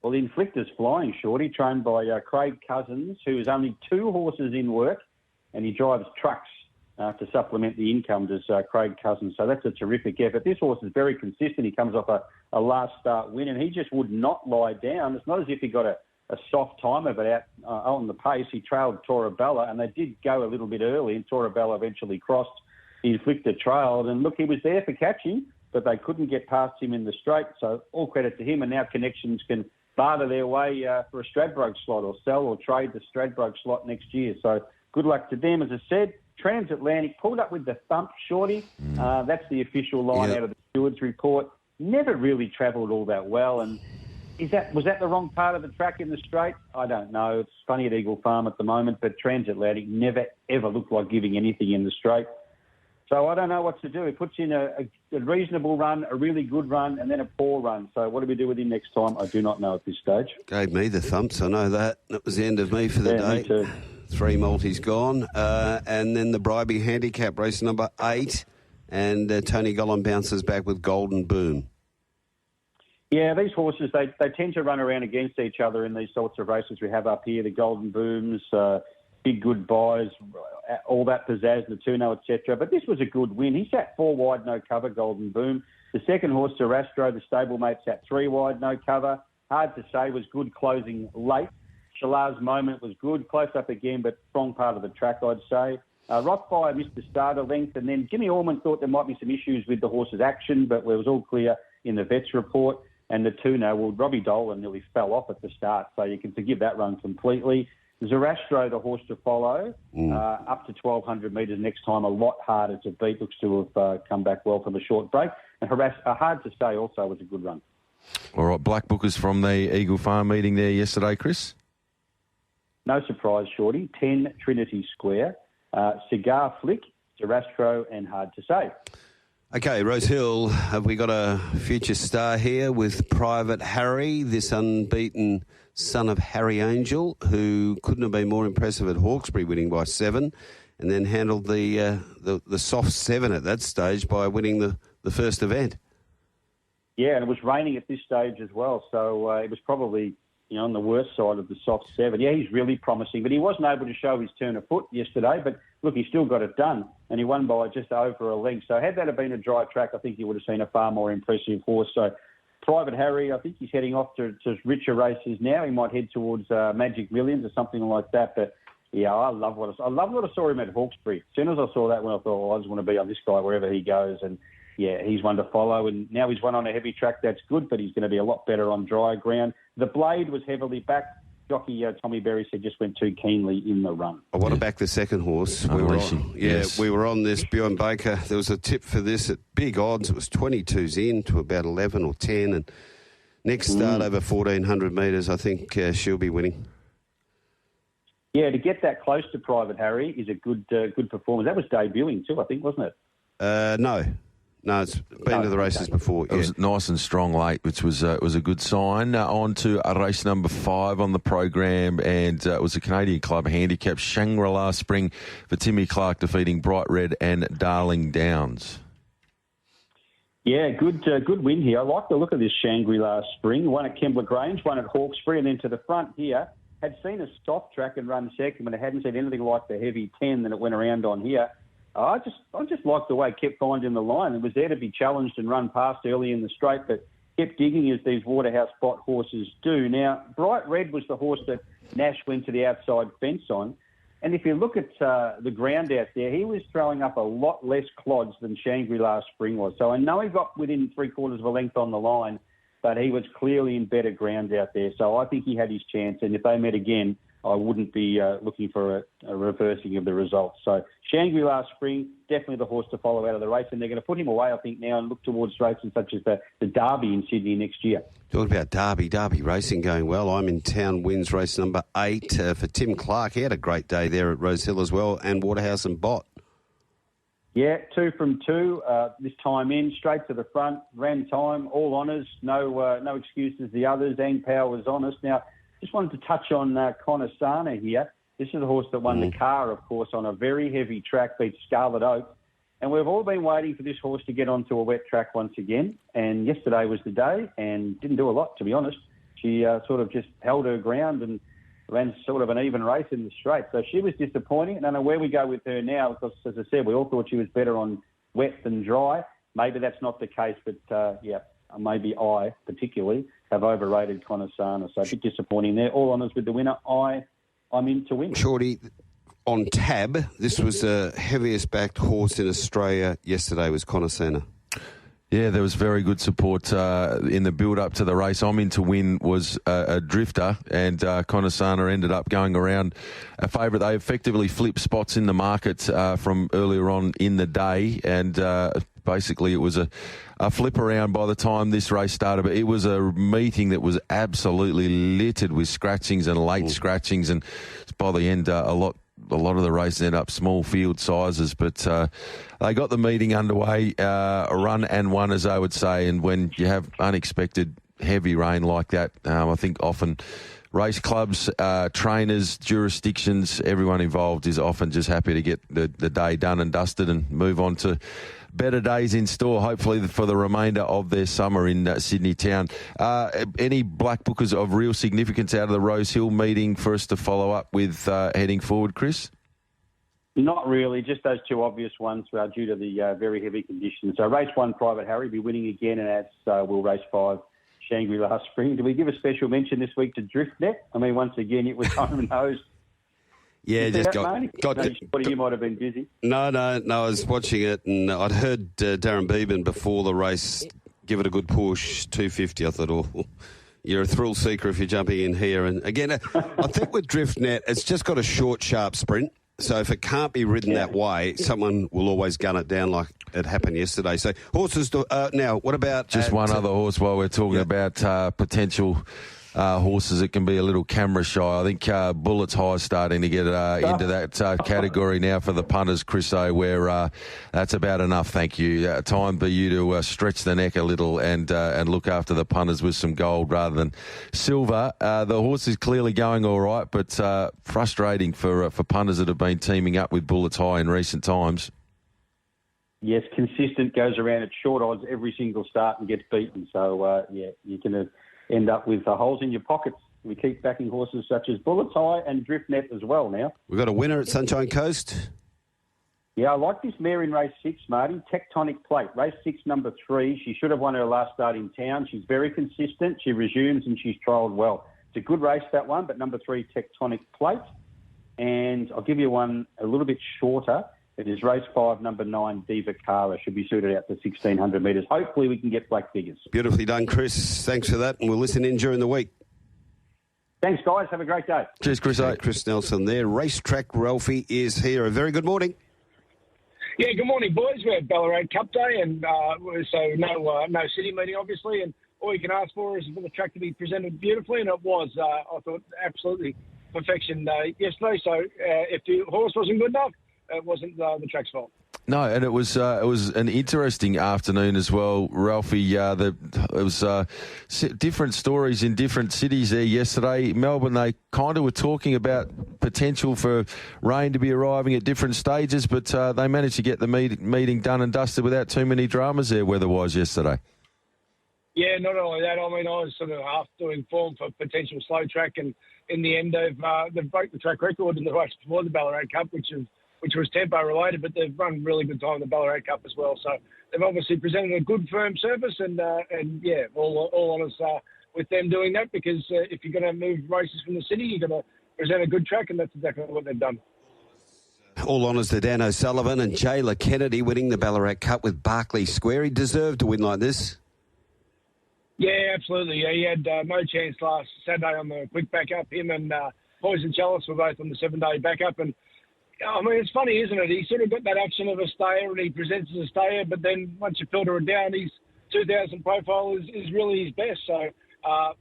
Well, the Inflictor's flying, Shorty, trained by Craig Cousins, who is only 2 horses in work, and he drives trucks to supplement the income, does Craig Cousins. So that's a terrific effort. This horse is very consistent. He comes off a last start win, and he just would not lie down. It's not as if he got a soft time of it out on the pace. He trailed Torabella, and they did go a little bit early, and Torabella eventually crossed. He inflicted trailed, and look, he was there for catching, but they couldn't get past him in the straight. So all credit to him, and now Connections can barter their way for a Stradbroke slot or sell or trade the Stradbroke slot next year. So good luck to them. As I said, Transatlantic pulled up with the thump, Shorty. That's the official line out of the stewards report. Never really travelled all that well, and was that the wrong part of the track in the straight? I don't know. It's funny at Eagle Farm at the moment, but Transatlantic never, ever looked like giving anything in the straight. So I don't know what to do. He puts in a reasonable run, a really good run, and then a poor run. So what do we do with him next time? I do not know at this stage. Gave me the thumps, I know that. That was the end of me for the day. Me too. 3 multis gone. And then the Bribey Handicap, race number 8. And Tony Gollan bounces back with Golden Boom. Yeah, these horses, they tend to run around against each other in these sorts of races we have up here, the Golden Booms, Big Goodbyes, all that pizzazz, Natuno, etc. But this was a good win. He sat 4 wide, no cover, Golden Boom. The second horse, Sarastro, the stablemate, sat 3 wide, no cover. Hard to say, was good closing late. Shalaz's Moment was good, close up again, but strong part of the track, I'd say. Rockfire missed the starter length, and then Jimmy Orman thought there might be some issues with the horse's action, but it was all clear in the vet's report. And the Natuno, well, Robbie Dolan nearly fell off at the start, so you can forgive that run completely. Zarastro, the horse to follow, up to 1,200 metres next time, a lot harder to beat. Looks to have come back well from a short break. And Hard to Say also was a good run. All right, Black Bookers from the Eagle Farm meeting there yesterday, Chris? No surprise, Shorty. 10 Trinity Square, Cigar Flick, Zarastro and Hard to Say. Okay, Rose Hill, have we got a future star here with Private Harry, this unbeaten son of Harry Angel, who couldn't have been more impressive at Hawkesbury, winning by 7, and then handled the soft 7 at that stage by winning the first event. Yeah, and it was raining at this stage as well, so it was probably on the worst side of the soft 7. Yeah, he's really promising, but he wasn't able to show his turn of foot yesterday, but look, he still got it done, and he won by just over a length. So had that have been a dry track, I think you would have seen a far more impressive horse. So Private Harry, I think he's heading off to richer races now. He might head towards Magic Millions or something like that. But yeah, I love what I saw him at Hawkesbury. As soon as I saw that one, I thought, well, I just want to be on this guy wherever he goes. And yeah, he's one to follow. And now he's one on a heavy track. That's good, but he's going to be a lot better on dry ground. The Blade was heavily backed. Jockey Tommy Berry said just went too keenly in the run. I want to back the second horse. We were on this. Bjorn Baker, there was a tip for this at big odds. It was 22s in to about 11 or 10. And next start over 1,400 metres, I think she'll be winning. Yeah, to get that close to Private Harry is a good performance. That was debuting too, I think, wasn't it? No, it's been to the races before. It was nice and strong late, which was a good sign. On to race number 5 on the program, and it was a Canadian Club handicap, Shangri-La Spring for Timmy Clark, defeating Bright Red and Darling Downs. Yeah, good win here. I like the look of this Shangri-La Spring. One at Kembla Grange, one at Hawkesbury, and then to the front here. Had seen a soft track and run second, but it hadn't seen anything like the heavy 10 that it went around on here. I just liked the way it kept finding the line. It was there to be challenged and run past early in the straight, but kept digging as these Waterhouse spot horses do. Now, Bright Red was the horse that Nash went to the outside fence on. And if you look at the ground out there, he was throwing up a lot less clods than Shangri-La Spring was. So I know he got within 3/4 of a length on the line, but he was clearly in better ground out there. So I think he had his chance. And if they met again, I wouldn't be looking for a reversing of the results. So Shangri-La Spring, definitely the horse to follow out of the race. And they're going to put him away, I think, now and look towards races such as the Derby in Sydney next year. Talking about Derby racing going well. I'm in town, wins race number 8 for Tim Clark. He had a great day there at Rose Hill as well, and Waterhouse and Bott. Yeah, 2 from 2. This time in, straight to the front, ran time, all honours, no excuses. The others, Ang Power was honest. Now, just wanted to touch on Connor Sana here. This is the horse that won the car, of course, on a very heavy track, beat Scarlet Oak. And we've all been waiting for this horse to get onto a wet track once again. And yesterday was the day and didn't do a lot, to be honest. She sort of just held her ground and ran sort of an even race in the straight. So she was disappointing. I don't know where we go with her now because, as I said, we all thought she was better on wet than dry. Maybe that's not the case, but, maybe I particularly have overrated Conasana. So a bit disappointing there. All honours with the winner. I'm in to win. Shorty, on tab, this was the heaviest backed horse in Australia yesterday was Conasana. Yeah, there was very good support in the build-up to the race. I'm in to win was a drifter, and Conasana ended up going around a favourite. They effectively flipped spots in the market from earlier on in the day, and basically it was a flip around by the time this race started. But it was a meeting that was absolutely littered with scratchings and late scratchings, and by the end, a lot of the races ended up small field sizes, but they got the meeting underway, a run and won, as I would say. And when you have unexpected heavy rain like that, I think often race clubs, trainers, jurisdictions, everyone involved is often just happy to get the day done and dusted and move on to better days in store, hopefully, for the remainder of their summer in Sydney town. Any black bookers of real significance out of the Rose Hill meeting for us to follow up with heading forward, Chris? Not really, just those two obvious ones due to the very heavy conditions. So race 1, Private Harry, will be winning again, and as will race 5, Shangri-La Spring. Do we give a special mention this week to DriftNet? I mean, once again, it was home and hosed. Yeah, just got you might have been busy. No, I was watching it, and I'd heard Darren Beeban before the race give it a good push, 250. I thought, oh, you're a thrill seeker if you're jumping in here. And again, I think with DriftNet, it's just got a short, sharp sprint. So if it can't be ridden that way, someone will always gun it down like it happened yesterday. So horses, now, what about... Just one other horse while we're talking about potential... horses that can be a little camera shy. I think Bullet's High is starting to get into that category now for the punters, Chriso, where that's about enough, thank you. Time for you to stretch the neck a little and look after the punters with some gold rather than silver. The horse is clearly going all right, but frustrating for punters that have been teaming up with Bullet's High in recent times. Yes, consistent, goes around at short odds every single start and gets beaten. So, you can... end up with holes in your pockets. We keep backing horses such as Bullet's High and DriftNet as well now. We've got a winner at Sunshine Coast. Yeah, I like this mare in race 6, Marty. Tectonic Plate. Race 6, number 3. She should have won her last start in town. She's very consistent. She resumes and she's trialled well. It's a good race, that one, but number 3, Tectonic Plate. And I'll give you one a little bit shorter. It is race 5, number 9, Diva Cara. Should be suited out to 1,600 metres. Hopefully we can get black figures. Beautifully done, Chris. Thanks for that, and we'll listen in during the week. Thanks, guys. Have a great day. Cheers, Chris. Chris Nelson there. Racetrack Ralphy is here. A very good morning. Yeah, good morning, boys. We're at Ballarat Cup Day, and so no city meeting, obviously, and all you can ask for is for the track to be presented beautifully, and it was. I thought absolutely perfection yesterday. So if the horse wasn't good enough, it wasn't the track's fault. No, and it was an interesting afternoon as well, Ralphie. It was different stories in different cities there yesterday. Melbourne, they kind of were talking about potential for rain to be arriving at different stages, but they managed to get the meeting done and dusted without too many dramas there weather-wise yesterday. Yeah, not only that. I mean, I was sort of half doing form for potential slow track, and in the end, they've broke the track record in the race before the Ballarat Cup, which was tempo related, but they've run really good time in the Ballarat Cup as well. So they've obviously presented a good firm surface, and all honours with them doing that, because if you're going to move races from the city, you're going to present a good track, and that's exactly what they've done. All honours to Dan O'Sullivan and Jayla Kennedy winning the Ballarat Cup with Barclay Square. He deserved to win like this. Yeah, absolutely. Yeah, he had no chance last Saturday on the quick backup. Him and Poison Chalice were both on the 7-day backup, and I mean, it's funny, isn't it? He sort of got that action of a stayer, and he presents as a stayer, but then once you filter it down, his 2000 profile is really his best. So,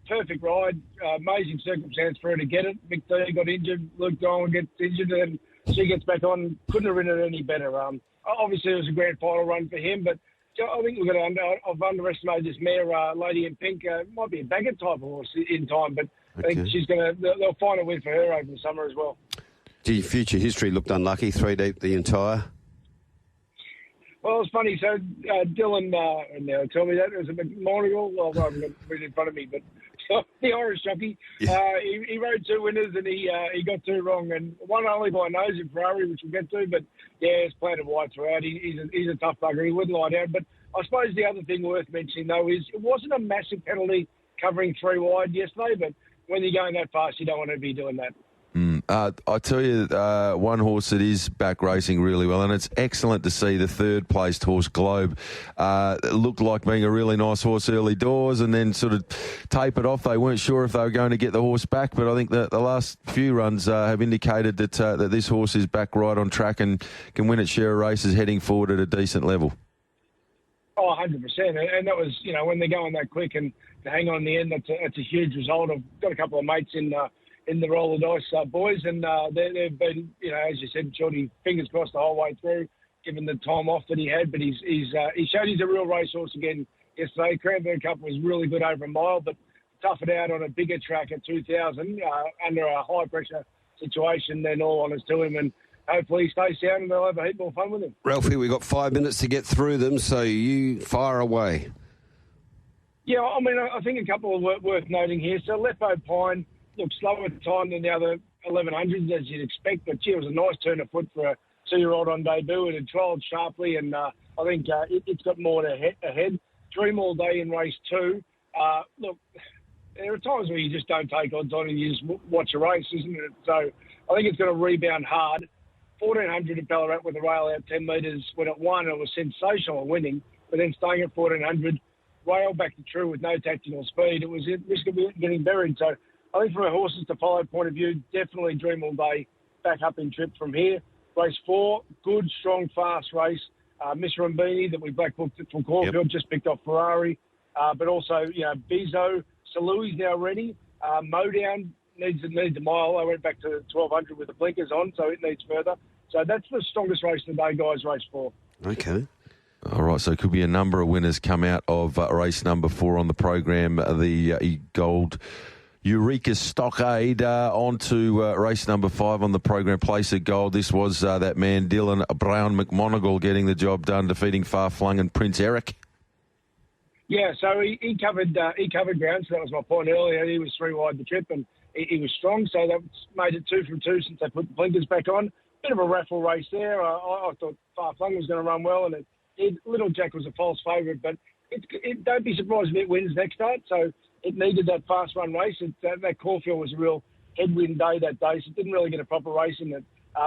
perfect ride, amazing circumstance for her to get it. Mick D got injured, Luke Dolan gets injured, and she gets back on. Couldn't have ridden it any better. Obviously, it was a grand final run for him, but I think I've underestimated this mare, Lady in Pink. Might be a Baggett type horse in time, but I think they'll find a win for her over the summer as well. Gee, future history looked unlucky, 3 deep the entire. Well, it's funny. So Dylan now tell me that it was a memorial. Well, I haven't got it in front of me, but the Irish jockey. Yeah. He rode 2 winners and he got 2 wrong, and one only by nose in Ferrari, which we'll get to. But yeah, it's planted wide throughout. He's a tough bugger. He wouldn't lie down. But I suppose the other thing worth mentioning though is it wasn't a massive penalty covering 3 wide yesterday. But when you're going that fast, you don't want to be doing that. I tell you, one horse that is back racing really well, and it's excellent to see the third-placed horse, Globe. It looked like being a really nice horse early doors and then sort of tapered off. They weren't sure if they were going to get the horse back, but I think that the last few runs have indicated that this horse is back right on track and can win its share of races heading forward at a decent level. Oh, 100%. And that was, when they're going that quick and to hang on in the end, that's a huge result. I've got a couple of mates in the roll of dice boys, and they've been, as you said, Shorty, fingers crossed the whole way through, given the time off that he had. But he showed he's a real racehorse again yesterday. Cranbourne Cup was really good over a mile, but tough it out on a bigger track at 2,000 under a high pressure situation. Then all honours to him, and hopefully he stays sound and they'll have a heap more fun with him. Ralphie, we've got 5 minutes to get through them, so you fire away. Yeah, I mean, I think a couple of worth noting here. So Lepo Pine looked slower at the time than the other 1100s, as you'd expect, but gee, it was a nice turn of foot for a 2-year-old on debut. It had trialled sharply, and I think it's got more ahead. Dream All Day in race 2. Look, there are times where you just don't take odds on and you just watch a race, isn't it? So I think it's going to rebound hard. 1400 at Ballarat with a rail out 10 metres when it won. It was sensational winning, but then staying at 1400, rail back to true with no tactical speed. It was at risk of getting buried. So I think from a horses to follow point of view, definitely Dream All Day back up in trip from here. Race 4, good, strong, fast race. Miss Rombini that we black booked from Caulfield, just picked off Ferrari. But also, Bizo, Salui's now ready. Mowdown needs a mile. I went back to 1200 with the blinkers on, so it needs further. So that's the strongest race today, guys, race 4. Okay. All right, so it could be a number of winners come out of race number 4 on the program, the Gold Eureka Stockade. On to race number 5 on the program, Place of Gold. This was that man, Dylan Brown McMonagle, getting the job done, defeating Far Flung and Prince Eric. Yeah, so he covered ground, so that was my point earlier. He was 3 wide the trip, and he was strong, so that made it 2 from 2 since they put the blinkers back on. Bit of a raffle race there. I thought Far Flung was going to run well, and Little Jack was a false favourite, but don't be surprised if it wins next start. So it needed that fast run race. That Caulfield was a real headwind day that day, so it didn't really get a proper race in it.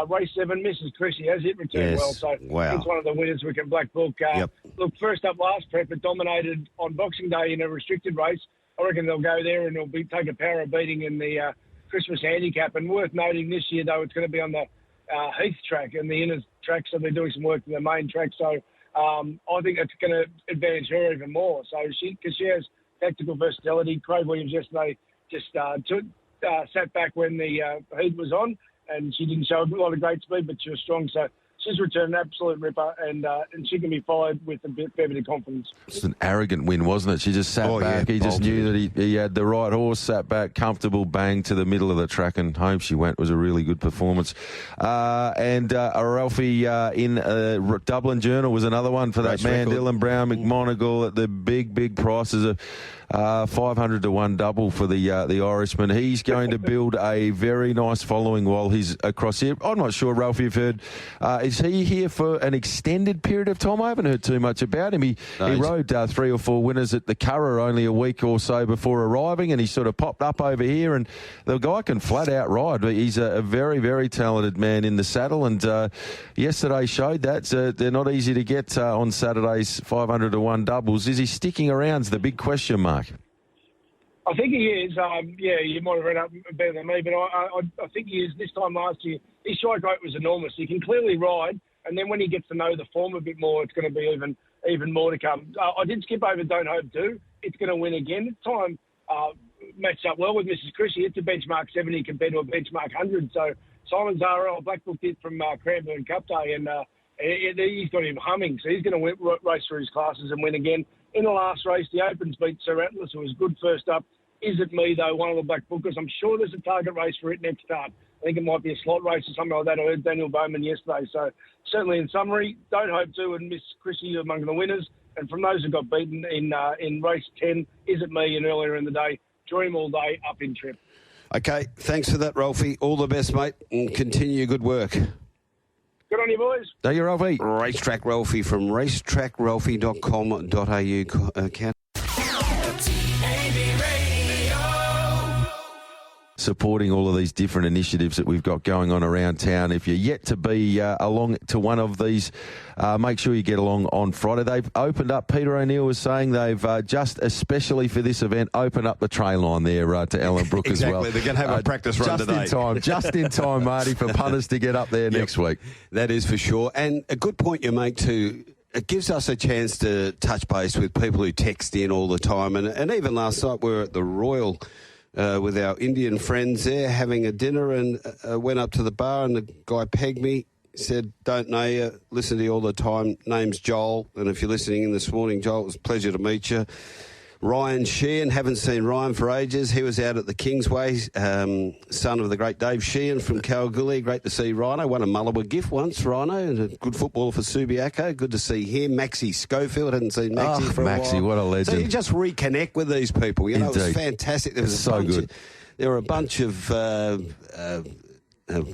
Race 7, Mrs. Chrissy has it returned well, so it's one of the winners we can black book. Look, first up last prep, it dominated on Boxing Day in a restricted race. I reckon they'll go there and it'll take a power beating in the Christmas handicap. And worth noting this year, though, it's going to be on the Heath track and the inner track, so they're doing some work in the main track. So I think it's going to advantage her even more. So because she has tactical versatility. Craig Williams yesterday just sat back when the heat was on, and she didn't show a lot of great speed, but she was strong. So she's returned an absolute ripper, and she can be followed with a fair bit of confidence. It's an arrogant win, wasn't it? She just sat back. He just knew that he had the right horse, sat back, comfortable, bang to the middle of the track, and home she went. It was a really good performance. And Ralphie in Dublin Journal was another one for that man, Dylan Brown McMonagle, at the big prices of 500 to 1 double for the Irishman. He's going to build a very nice following while he's across here. I'm not sure, Ralph, you've heard. Is he here for an extended period of time? I haven't heard too much about him. He rode 3 or 4 winners at the Curragh only a week or so before arriving, and he sort of popped up over here, and the guy can flat out ride. He's a very, very talented man in the saddle, and yesterday showed that. They're not easy to get on Saturday's 500 to 1 doubles. Is he sticking around is the big question mark. I think he is. You might have read up better than me, but I think he is. This time last year, his strike rate was enormous. He can clearly ride, and then when he gets to know the form a bit more, it's going to be even more to come. I did skip over Don't Hope 2. It's going to win again. Time matched up well with Mrs. Chrissy. It's a benchmark 70 compared to a benchmark 100. So Simon Zara, I black booked it from Cranbourne Cup Day, and he's got him humming. So he's going to race through his classes and win again. In the last race, the Opens beat Sir Atlas, who was good first up. Is it me, though, one of the black bookers? I'm sure there's a target race for it next start. I think it might be a slot race or something like that. I heard Daniel Bowman yesterday. So certainly in summary, Don't Hope 2 and Miss Chrissy among the winners. And from those who got beaten in race 10, Is It Me, and earlier in the day, dream all day up in trip. Okay, thanks for that, Ralphie. All the best, mate, and continue your good work. Good on you, boys. Thank you, Ralphie. Racetrack Ralphie from racetrackralphie.com.au. Supporting all of these different initiatives that we've got going on around town. If you're yet to be along to one of these, make sure you get along on Friday. They've opened up, Peter O'Neill was saying, they've just especially for this event, opened up the train line there to Ellenbrook as well. Exactly, they're going to have a practice run today. Just in time, Marty, for punters to get up there next week. That is for sure. And a good point you make too, it gives us a chance to touch base with people who text in all the time. And even last night we were at the Royal with our Indian friends there having a dinner, and went up to the bar, and the guy pegged me, said, "Don't know you, listen to you all the time. Name's Joel, and if you're listening in this morning, Joel, it was a pleasure to meet you." Ryan Sheehan, haven't seen Ryan for ages. He was out at the Kingsway, son of the great Dave Sheehan from Kalgoorlie. Great to see Rhino. Won a Mullawa gift once, Rhino, and a good footballer for Subiaco. Good to see him. Maxie Schofield, hadn't seen Maxie for a while. Maxie, what a legend. So you just reconnect with these people. You know, Indeed. it was fantastic. There was So good. There were a bunch of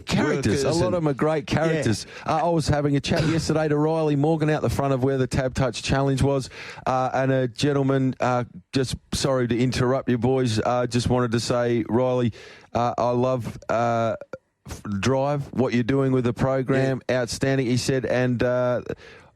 characters. A lot of them are great characters. Yeah. I was having a chat yesterday to Riley Morgan out the front of where the Tab Touch Challenge was, and a gentleman, just sorry to interrupt you boys, just wanted to say, Riley, I love Drive, what you're doing with the program, outstanding. He said, and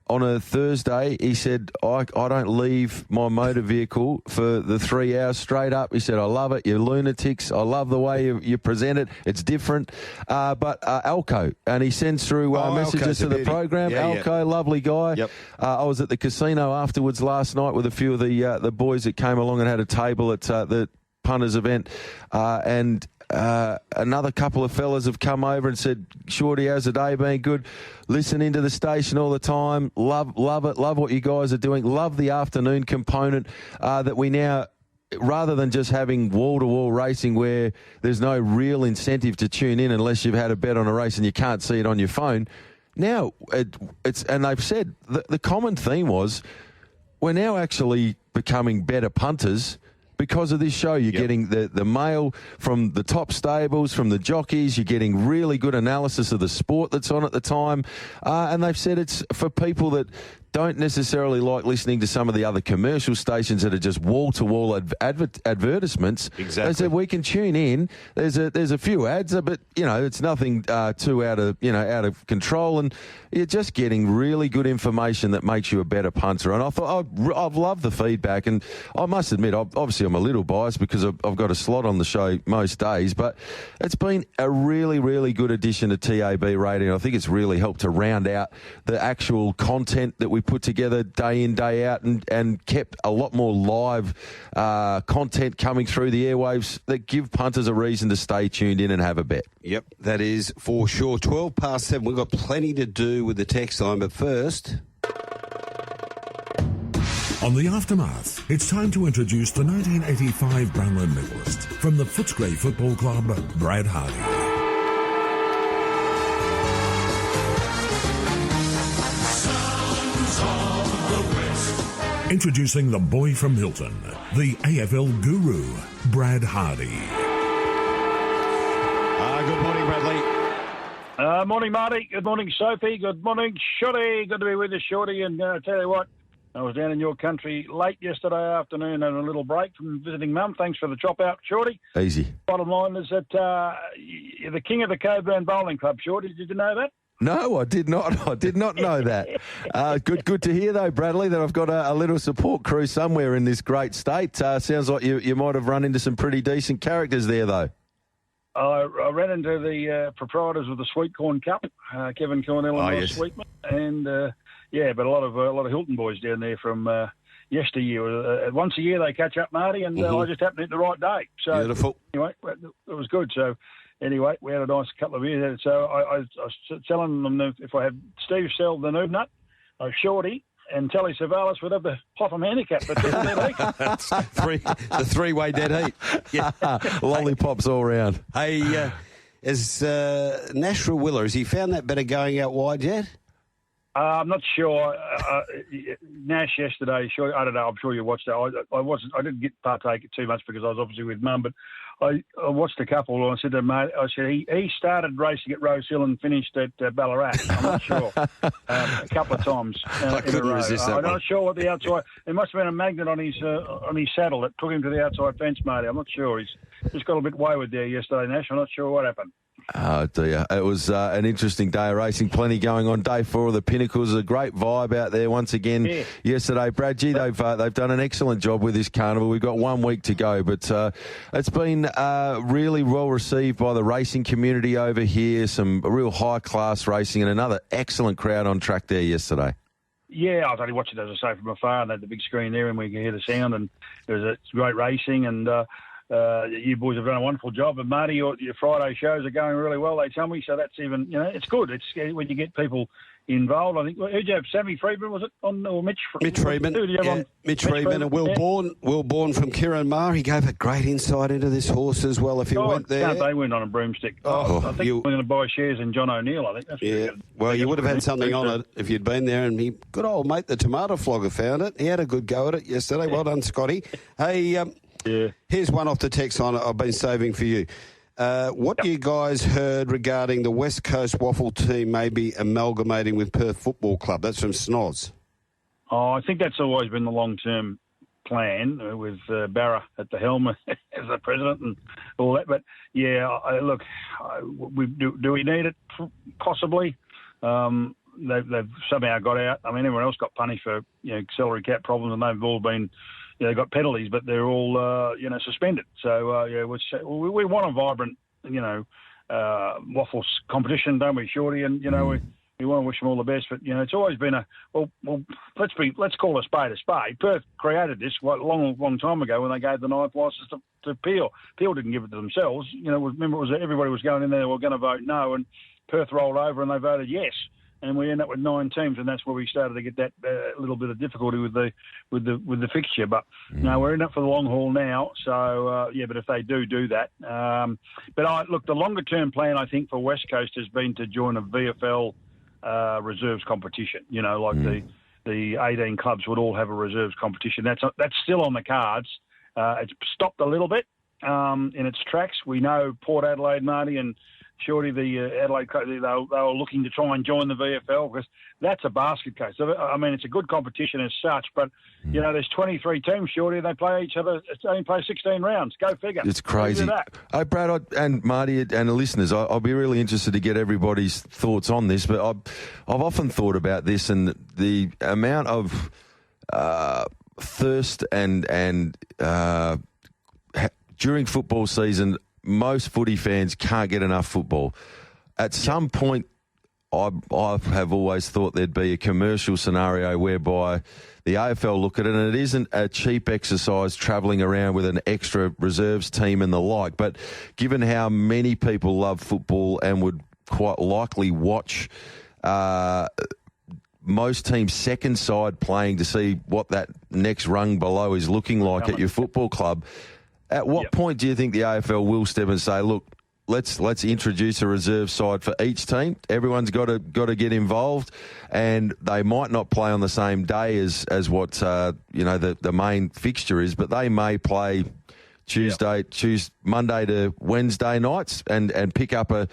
on a Thursday, he said, I don't leave my motor vehicle for the 3 hours straight up. He said, I love it. You're lunatics. I love the way you present it. It's different. But Alco, and he sends through messages to the program. Alco, lovely guy. Yep. I was at the casino afterwards last night with a few of the boys that came along and had a table at the punters event, and another couple of fellas have come over and said, Shorty, how's the day been? Good. Listen into the station all the time. Love it. Love what you guys are doing. Love the afternoon component that we now, rather than just having wall-to-wall racing where there's no real incentive to tune in unless you've had a bet on a race and you can't see it on your phone. Now, it's and they've said the common theme was we're now actually becoming better punters because of this show. You're getting the mail from the top stables, from the jockeys. You're getting really good analysis of the sport that's on at the time. And they've said it's for people that don't necessarily like listening to some of the other commercial stations that are just wall-to-wall advertisements. Exactly. They said we can tune in. There's a few ads, but it's nothing too out of control, and you're just getting really good information that makes you a better punter. And I thought I've loved the feedback, and I must admit, obviously I'm a little biased because I've got a slot on the show most days, but it's been a really, really good addition to TAB Radio. I think it's really helped to round out the actual content that we put together day in, day out, and kept a lot more live content coming through the airwaves that give punters a reason to stay tuned in and have a bet. Yep, that is for sure. 12 past 7. We've got plenty to do with the text line, but first... On the Aftermath, it's time to introduce the 1985 Brownlow medalist from the Footscray Football Club, Brad Hardie. Introducing the boy from Hilton, the AFL guru, Brad Hardie. Good morning, Bradley. Morning, Marty. Good morning, Sophie. Good morning, Shorty. Good to be with you, Shorty. And tell you what, I was down in your country late yesterday afternoon and a little break from visiting Mum. Thanks for the chop out, Shorty. Easy. Bottom line is that you're the king of the Coburn Bowling Club, Shorty. Did you know that? No, I did not. I did not know that. Good to hear, though, Bradley, that I've got a little support crew somewhere in this great state. Sounds like you might have run into some pretty decent characters there, though. I ran into the proprietors of the Sweet Corn Cup, Kevin Cornell and Ross Sweetman, and but a lot of Hilton boys down there from yesteryear. Once a year they catch up, Marty, and I just happened to hit the right day. So beautiful. Anyway, it was good. So. Anyway, we had a nice couple of years. So I was telling them that if I had Steve sell the noob nut, Shorty and Telly Savalas would have the Popham handicap. But the three-way dead heat. Yeah. Lollipops all round. Hey, is Nashra Willer, has he found that better going out wide yet? I'm not sure. Nash yesterday. Sure, I don't know. I'm sure you watched that. I didn't get partake too much because I was obviously with Mum. But I watched a couple. And I said to mate, I said he started racing at Rose Hill and finished at Ballarat. I'm not sure. A couple of times in a row. I'm not sure what the outside. There must have been a magnet on his saddle that took him to the outside fence, mate. I'm not sure. He's just got a bit wayward there yesterday, Nash. I'm not sure what happened. Oh, dear. It was an interesting day of racing. Plenty going on. Day 4 of the Pinnacles. A great vibe out there once again yesterday. Brad, gee, they've done an excellent job with this carnival. We've got 1 week to go, but it's been really well received by the racing community over here. Some real high-class racing and another excellent crowd on track there yesterday. Yeah, I was only watching it, as I say, from afar, and they had the big screen there, and we could hear the sound, and it's great racing, and you boys have done a wonderful job. And Marty, your Friday shows are going really well, they tell me. So that's even, it's good. It's when you get people involved. I think, who'd you have? Sammy Freedman, was it? Or Mitch Freedman. Mitch Freedman and Will Bourne from Kirranmar. He gave a great insight into this horse as well. If you went there, can't they win on a broomstick? I think we're going to buy shares in John O'Neill. I think that's well, you would have had something on it if you'd been there. And good old mate, the tomato flogger, found it. He had a good go at it yesterday. Well done, Scotty. Hey. Here's one off the text line I've been saving for you. What you guys heard regarding the West Coast Waffle team maybe amalgamating with Perth Football Club? That's from Snoz. Oh, I think that's always been the long-term plan with Barra at the helm as the president and all that. But, look, do we need it? Possibly. They've somehow got out. I mean, everyone else got punished for salary cap problems, and they've all been... they got penalties, but they're all, suspended. So, we want a vibrant, waffles competition, don't we, Shorty? And, we want to wish them all the best. But, it's always been let's call a spade a spade. Perth created this a long time ago when they gave the 9th licence to Peel. Peel didn't give it to themselves. Remember, everybody was going in there, they were going to vote no, and Perth rolled over and they voted yes. And we end up with 9 teams, and that's where we started to get that little bit of difficulty with the fixture. But no, we're in it for the long haul now. So but if they do that, look, the longer term plan I think for West Coast has been to join a VFL reserves competition. The 18 clubs would all have a reserves competition. That's still on the cards. It's stopped a little bit in its tracks. We know Port Adelaide, Marty, and Shorty, the Adelaide, they were looking to try and join the VFL because that's a basket case. So, I mean, it's a good competition as such, but, there's 23 teams, Shorty, and they play each other. They only play 16 rounds. Go figure. It's crazy. Hey, Brad and Marty and the listeners, I'll be really interested to get everybody's thoughts on this, but I've often thought about this and the amount of thirst and during football season, most footy fans can't get enough football. At some point, I have always thought there'd be a commercial scenario whereby the AFL look at it, and it isn't a cheap exercise travelling around with an extra reserves team and the like, but given how many people love football and would quite likely watch most teams' second side playing to see what that next rung below is looking like at your football club, at what point do you think the AFL will step and say, look, let's introduce a reserve side for each team? Everyone's got to get involved, and they might not play on the same day as what the main fixture is, but they may play Monday to Wednesday nights and pick up a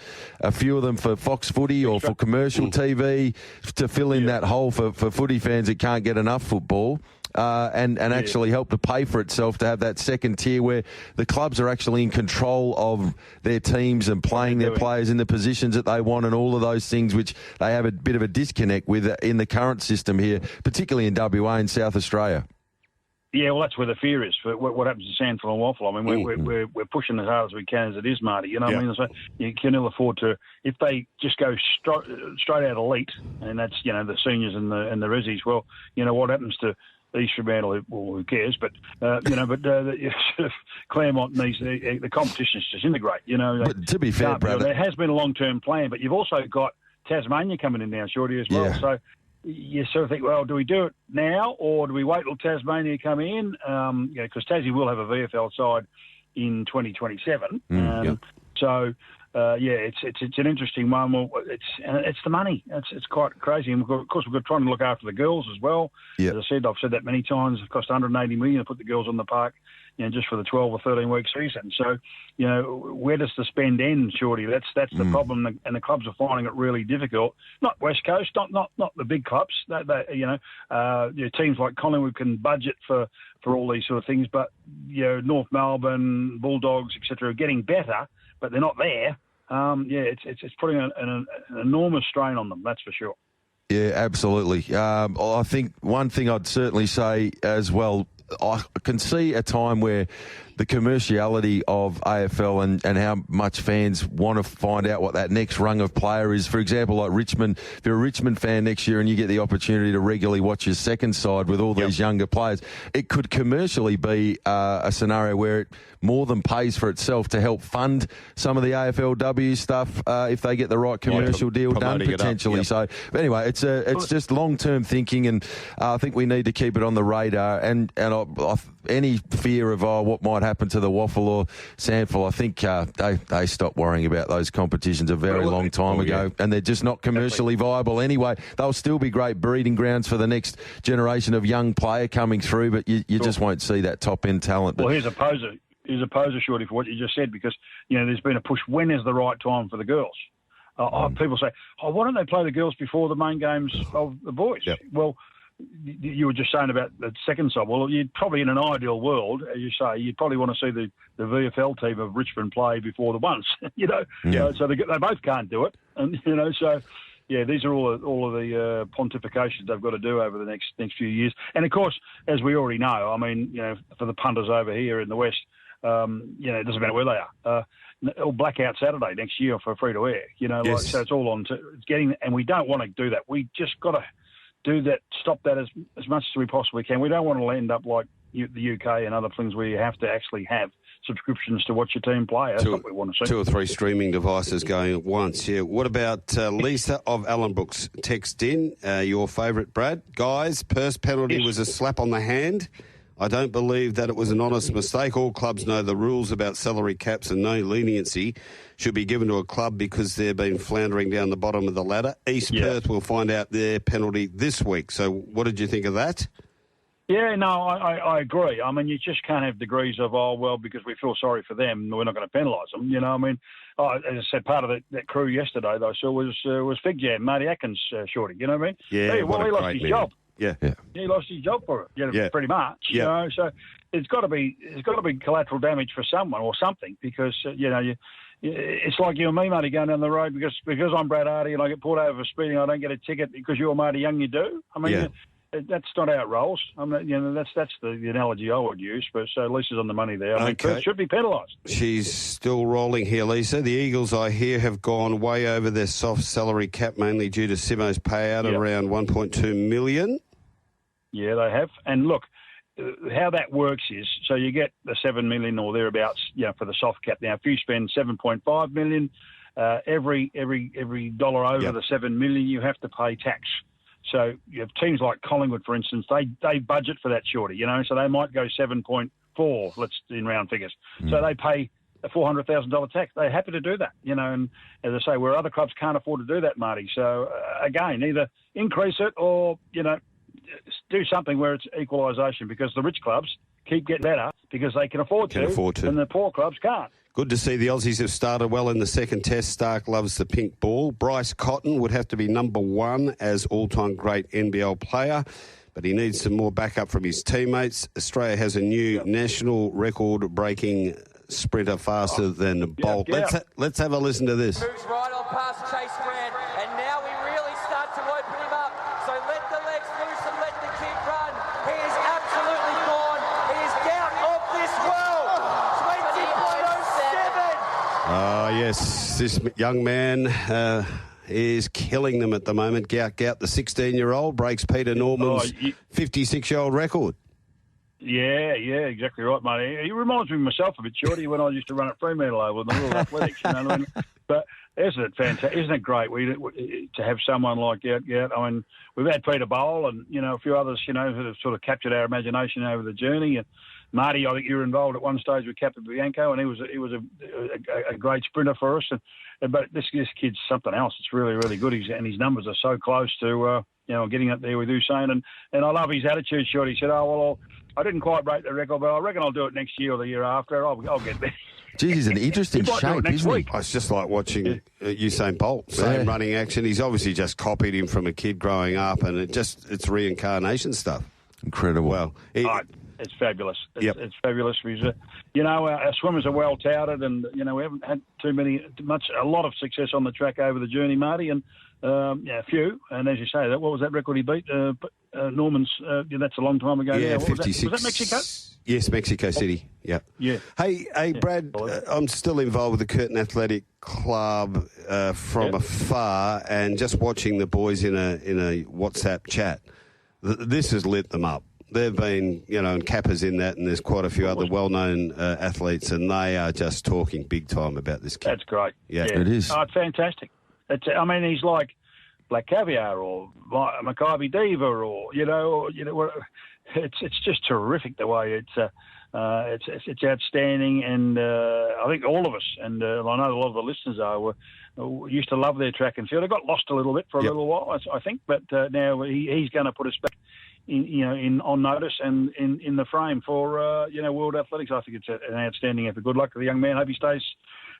few of them for Fox Footy or for commercial TV to fill in that hole for footy fans that can't get enough football. And actually help to pay for itself to have that second tier where the clubs are actually in control of their teams and playing their players in the positions that they want and all of those things which they have a bit of a disconnect with in the current system here, particularly in WA and South Australia. Yeah, well, that's where the fear is for what happens to Sandford and Waffle. I mean, we're pushing as hard as we can as it is, Marty. You know what I mean? So you can ill afford to, if they just go straight out elite, and that's, the seniors and the resis, well, what happens to East Fremantle, well, who cares? But Claremont needs the competitions to disintegrate. But to be fair, brother, there has been a long-term plan, but you've also got Tasmania coming in now, Shorty, as well. Yeah. So you sort of think, well, do we do it now or do we wait till Tasmania come in? Because Tassie will have a VFL side in 2027. So it's an interesting one. Well, it's the money. It's quite crazy. And of course, we're trying to look after the girls as well. Yep. As I said, I've said that many times. It cost $180 million to put the girls on the park, just for the 12 or 13 week season. So, where does the spend end, Shorty? That's the problem, and the clubs are finding it really difficult. Not West Coast, not the big clubs. Teams like Collingwood can budget for all these sort of things, but North Melbourne, Bulldogs, etc., are getting better, but they're not there. It's putting an enormous strain on them. That's for sure. Yeah, absolutely. I think one thing I'd certainly say as well, I can see a time where the commerciality of AFL and how much fans want to find out what that next rung of player is. For example, like Richmond, if you're a Richmond fan next year and you get the opportunity to regularly watch your second side with all these younger players, it could commercially be a scenario where it more than pays for itself to help fund some of the AFLW stuff if they get the right commercial deal done potentially. So anyway, it's just long-term thinking, and I think we need to keep it on the radar. And any fear of what might happen to the Waffle or Sandful, I think they stopped worrying about those competitions a very long time ago, and they're just not commercially viable anyway. They'll still be great breeding grounds for the next generation of young player coming through, but you just won't see that top-end talent. Well, here's a poser, Shorty, for what you just said, because, there's been a push. When is the right time for the girls? People say, why don't they play the girls before the main games of the boys? Yep. Well, you were just saying about the second side. Well, you'd probably, in an ideal world, as you say, you'd probably want to see the VFL team of Richmond play before the ones, So they both can't do it. And, so... Yeah, these are all of the pontifications they've got to do over the next few years. And, of course, as we already know, I mean, for the punters over here in the West, it doesn't matter where they are. Or blackout Saturday next year for free-to-air. So it's all on. It's getting, and we don't want to do that. We just got to do that, stop that as much as we possibly can. We don't want to end up like the UK and other things where you have to actually have subscriptions to watch your team play. That's what we want to see. 2 or 3 streaming devices going at once. Yeah. What about Lisa of Allenbrooks? Text in your favourite, Brad. Guys, Perth's penalty was a slap on the hand. I don't believe that it was an honest mistake. All clubs know the rules about salary caps, and no leniency should be given to a club because they've been floundering down the bottom of the ladder. East Perth will find out their penalty this week. So what did you think of that? Yeah, no, I agree. I mean, you just can't have degrees of, because we feel sorry for them, we're not going to penalise them. As I said, part of that crew yesterday that I saw was Fig Jam, Marty Atkins, Shorty, you know what I mean? Yeah, he lost his job. Yeah. He lost his job for it, pretty much. Yeah. So it's got to be collateral damage for someone or something, because, it's like you and me, Marty, going down the road because I'm Brad Hardie and I get pulled over for speeding, I don't get a ticket. Because you're Marty Young, you do. I mean, that's not how it rolls. I mean, that's the analogy I would use. But so Lisa's on the money there. I mean, Perth should be penalised. She's still rolling here, Lisa. The Eagles, I hear, have gone way over their soft salary cap, mainly due to Simo's payout of around $1.2 million. Yeah, they have. And look, how that works is, so you get the $7 million or thereabouts, for the soft cap. Now, if you spend $7.5 million, every dollar over the $7 million, you have to pay tax. So you have teams like Collingwood, for instance, they budget for that, Shorty, so they might go 7.4, let's in round figures. So they pay a $400,000 tax. They're happy to do that, and as I say, where other clubs can't afford to do that, Marty. So again, either increase it or, do something where it's equalisation, because the rich clubs keep getting better because they can afford to, and the poor clubs can't. Good to see the Aussies have started well in the second test. Stark loves the pink ball. Bryce Cotton would have to be number 1 as all-time great NBL player, but he needs some more backup from his teammates. Australia has a new national record-breaking sprinter faster than Bolt. Let's have a listen to this. Moves right on past Chase Grant, and now we really start to open him up. So let the legs loose and let the kid run. He is absolutely gone. He is out of this world. 20.07. Yes, this young man is killing them at the moment. Gout, the 16-year-old, breaks Peter Norman's 56-year-old record. Yeah, exactly right, mate. He reminds me of myself a bit, Shorty, when I used to run at Fremantle over in the Rural Athletics. You know what I mean? But isn't it fantastic? Isn't it great to have someone like Gout? I mean, we've had Peter Bowl and, a few others, who have sort of captured our imagination over the journey. And Marty, I think you were involved at one stage with Capobianco, and he was a great sprinter for us. But this kid's something else. It's really, really good. And his numbers are so close to getting up there with Usain. And I love his attitude. Short. He said, I didn't quite break the record, but I reckon I'll do it next year or the year after. I'll get there. Geez, he's an interesting shape, isn't he? It's just like watching Usain Bolt. Same running action. He's obviously just copied him from a kid growing up, and it's reincarnation stuff. Incredible. Well, it's fabulous. It's fabulous. Our swimmers are well touted, and we haven't had a lot of success on the track over the journey, Marty, and a few. And as you say, what was that record he beat? Norman's. That's a long time ago. Yeah, now. 56. Was that Mexico? Yes, Mexico City. Yeah. Yeah. Hey, Brad. I'm still involved with the Curtin Athletic Club from afar, and just watching the boys in a WhatsApp chat. This has lit them up. They've been, and Kappa's in that, and there's quite a few other well-known athletes, and they are just talking big time about this kid. That's great. Yeah, it is. Oh, it's fantastic. He's like Black Caviar or Maccabi Diva, or it's just terrific the way it's outstanding, and I think all of us, and I know a lot of the listeners used to love their track and field. They got lost a little bit for a little while, I think, but now he's going to put us back on notice and in the frame for World Athletics. I think it's an outstanding effort. Good luck to the young man. Hope he stays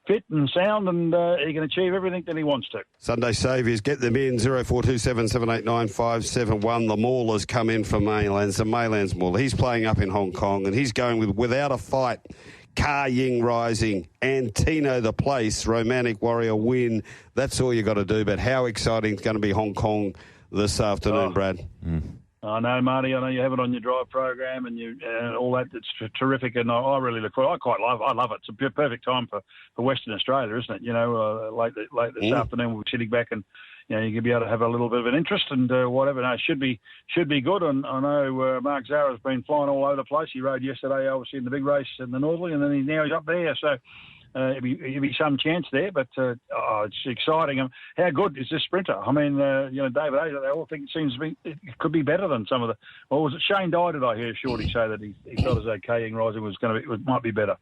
fit and sound, and he can achieve everything that he wants to. Sunday Saviours, get them in, 0427 789 571. The Maulers come in from Maylands, the Maylands Mauler. He's playing up in Hong Kong, and he's going with Without a Fight, Ka Ying Rising, and Tino the Place, Romantic Warrior win. That's all you got to do, but how exciting it's going to be Hong Kong this afternoon, Brad. I know, Marty. I know you have it on your drive program and all that. It's terrific, and I really look forward. I love it. It's a perfect time for Western Australia, isn't it? Late this afternoon, we'll be sitting back, and you can be able to have a little bit of an interest and whatever. No, it should be good. And I know Mark Zara's been flying all over the place. He rode yesterday, obviously in the big race in the Northerly, and then he's up there. So. It'll be some chance there, but it's exciting. How good is this sprinter? I mean, David Hayes, they all think it could be better than some of the. Or was it Shayne Dye? Did I hear Shorty say that he felt as though K-Ing Rising might be better?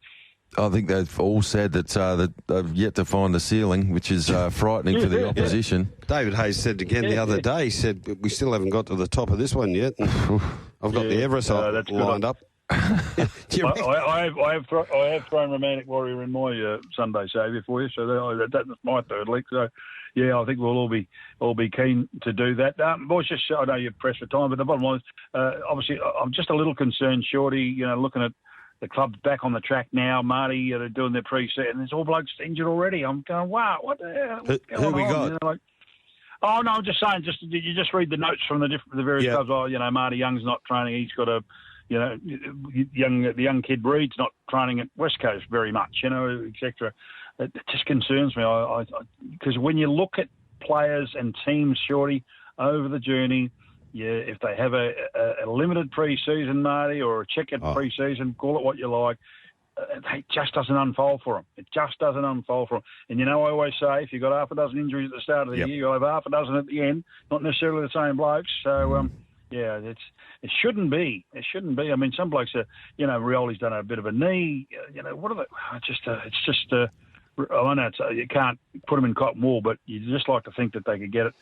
I think they've all said that they've yet to find the ceiling, which is frightening for the opposition. David Hayes said again the other day. He said we still haven't got to the top of this one yet. I've got the Everest lined up. I have thrown Romantic Warrior in my Sunday Saviour for you, so that's my third league. So, I think we'll all be keen to do that. Boys, I know you're pressed for time, but the bottom line is, obviously, I'm just a little concerned, Shorty. Looking at the club's back on the track now. Marty, they're doing their pre-set, and there's all blokes injured already. I'm going, wow, what the hell? Who we got? Oh no, I'm just saying. You just read the notes from the various clubs. Oh, Marty Young's not training. He's got a. The young kid Reed's not training at West Coast very much, etc. It just concerns me. Because when you look at players and teams, Shorty, over the journey, if they have a limited pre-season, Marty, or a checkered pre-season, call it what you like, it just doesn't unfold for them. It just doesn't unfold for them. And I always say, if you've got half a dozen injuries at the start of the year, you'll have half a dozen at the end, not necessarily the same blokes. So, it shouldn't be. It shouldn't be. I mean, some blokes are, Rioli's done a bit of a knee. What are they? It's just. I know you can't put them in cotton wool, but you just like to think that they could get it,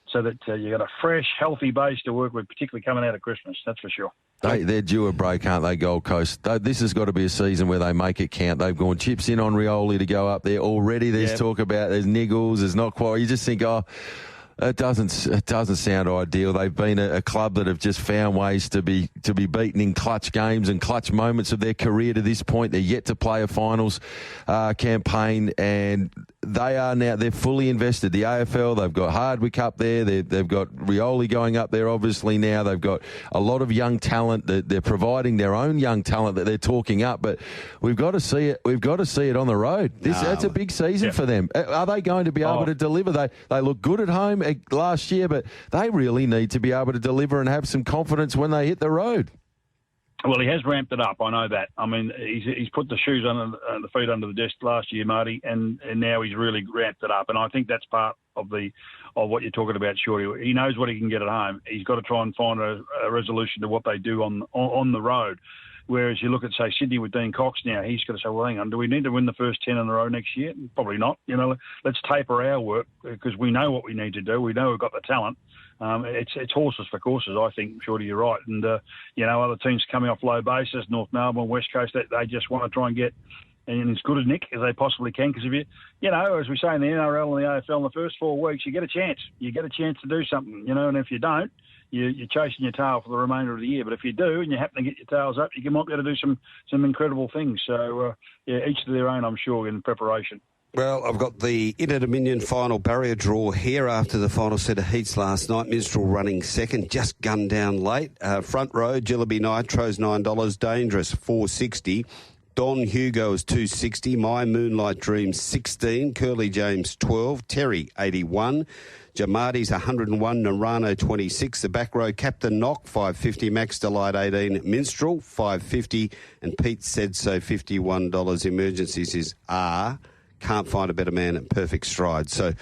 so that you got a fresh, healthy base to work with, particularly coming out of Christmas. That's for sure. They're due a break, aren't they, Gold Coast? This has got to be a season where they make it count. They've gone chips in on Rioli to go up there already. There's talk about there's niggles, there's not quite. You just think, it doesn't sound ideal. They've been a club that have just found ways to be beaten in clutch games and clutch moments of their career to this point. They're yet to play a finals campaign, and they're fully invested. The AFL, they've got Hardwick up there. They've got Rioli going up there obviously now. They've got a lot of young talent. They're providing their own young talent that they're talking up, but we've got to see it. We've got to see it on the road. That's a big season for them. Are they going to be able to deliver? They look good at home last year, but they really need to be able to deliver and have some confidence when they hit the road. Well, he has ramped it up. I know that. I mean, he's put the shoes under the feet under the desk last year, Marty, and now he's really ramped it up. And I think that's part of what you're talking about, Shorty. He knows what he can get at home. He's got to try and find a resolution to what they do on the road. Whereas you look at, say, Sydney with Dean Cox now, he's got to say, well, hang on, do we need to win the first 10 in a row next year? Probably not. Let's taper our work because we know what we need to do. We know we've got the talent. It's horses for courses, I think. Shorty, you're right. And, other teams coming off low bases, North Melbourne, West Coast, they just want to try and get and as good as Nick as they possibly can. Because if as we say in the NRL and the AFL, in the first 4 weeks, you get a chance. You get a chance to do something, and if you don't, you're chasing your tail for the remainder of the year. But if you do and you happen to get your tails up, you might be able to do some incredible things. So, each to their own, I'm sure, in preparation. Well, I've got the Inter-Dominion final barrier draw here after the final set of heats last night. Minstrel running second, just gunned down late. Front row, Jillaby Nitro's $9, Dangerous $4.60. Don Hugo is $2.60. My Moonlight Dream $16. Curly James $12. Terry $81. Jamadi's $101. Narano $26. The back row, Captain Knock $5.50. Max Delight $18. Minstrel $5.50. And Pete Said So $51. Emergencies is R. Can't find a better man at Perfect Stride. So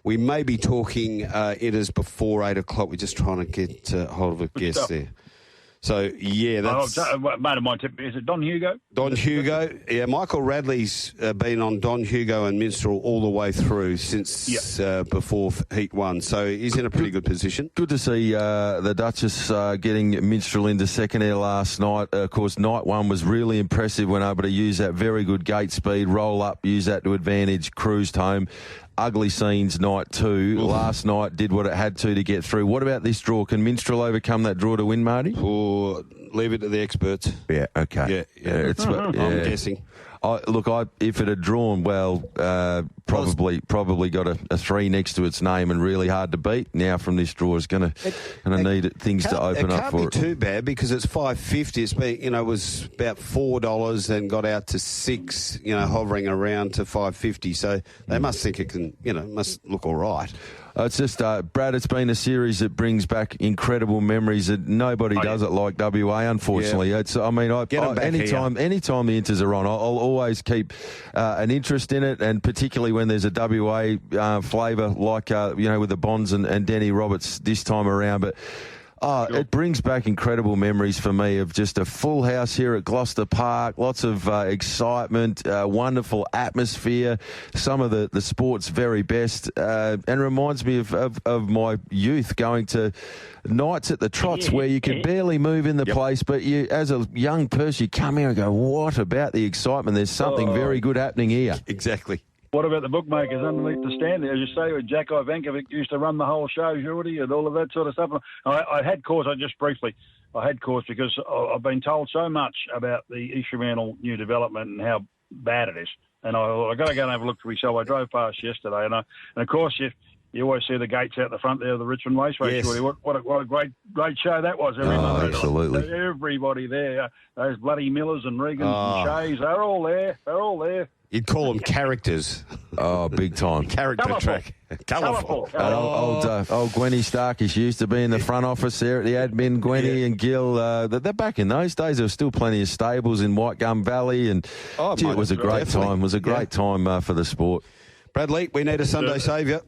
we may be talking it is before 8 o'clock. We're just trying to get hold of a guest there. So, yeah, that's... mate of mine, is it Don Hugo? Don Hugo. Yeah, Michael Radley's been on Don Hugo and Minstrel all the way through since before Heat 1. So he's in a pretty good position. Good to see the Duchess getting Minstrel into second air last night. Of course, night one was really impressive when able to use that very good gate speed, roll up, use that to advantage, cruised home. Ugly scenes night two. Last night did what it had to get through. What about this draw? Can Minstrel overcome that draw to win, Marty? Or leave it to the experts. Yeah, okay. Yeah. I'm guessing. If it had drawn well, probably got a 3 next to its name and really hard to beat. Now from this draw is going to need things to open up for it. It can't be too bad because it's $5.50. It's been, was about $4 and got out to $6. Hovering around to $5.50. So they must think it can. Must look all right. It's just, Brad, it's been a series that brings back incredible memories that nobody does it like WA, unfortunately. Yeah. Anytime the Inters are on, I'll always keep an interest in it, and particularly when there's a WA flavour like, with the Bonds and Denny Roberts this time around. But it brings back incredible memories for me of just a full house here at Gloucester Park, lots of excitement, wonderful atmosphere, some of the sport's very best, and reminds me of my youth going to nights at the Trots where you could barely move in the place, but you, as a young person, you come here and go, what about the excitement? There's something very good happening here. Exactly. What about the bookmakers underneath the stand there? As you say, Jack Ivankovic used to run the whole show, Shorty, and all of that sort of stuff. I had cause because I've been told so much about the East Fremantle new development and how bad it is. And I got to go and have a look for myself. I drove past yesterday, and of course, you always see the gates out the front there of the Richmond Raceway. Yes. Shorty. What a great show that was. Absolutely. Everybody there. Those bloody Millers and Regans and Shays, they're all there. You'd call them characters. Oh, big time. Character track. Colourful. Old Gwenny Starkish used to be in the front office there at the admin, Gwenny and Gil. They're back in those days. There were still plenty of stables in White Gum Valley. And it was a great time. It was a great time for the sport. Bradley, we need a Sunday saviour.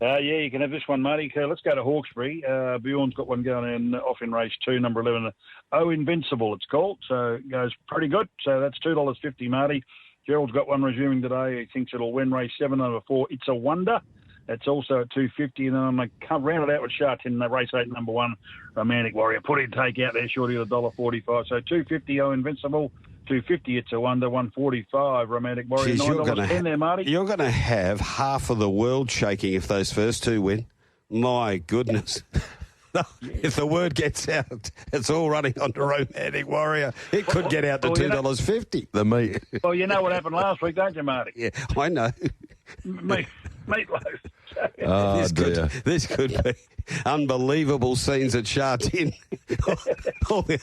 You can have this one, Marty. Let's go to Hawkesbury. Bjorn's got one going off in race 2, number 11. Oh, Invincible, it's called. So it goes pretty good. So that's $2.50, Marty. Gerald's got one resuming today. He thinks it'll win race 7, number 4. It's a Wonder. It's also at $2.50. And then I'm going to round it out with Shart in race 8, number 1, Romantic Warrior. Put in take out there, Shorty, at $1.45. So $2.50, Oh, Invincible. $2.50, It's a Wonder. $1.45, Romantic Warrior. $9.10 there, Marty. You're going to have half of the world shaking if those first two win. My goodness. If the word gets out, it's all running on to Romantic Warrior. It could get out to $2.50. The meat. Well, you know what happened last week, don't you, Marty? Yeah, I know. Meatloaf. This could be unbelievable scenes at Shartin.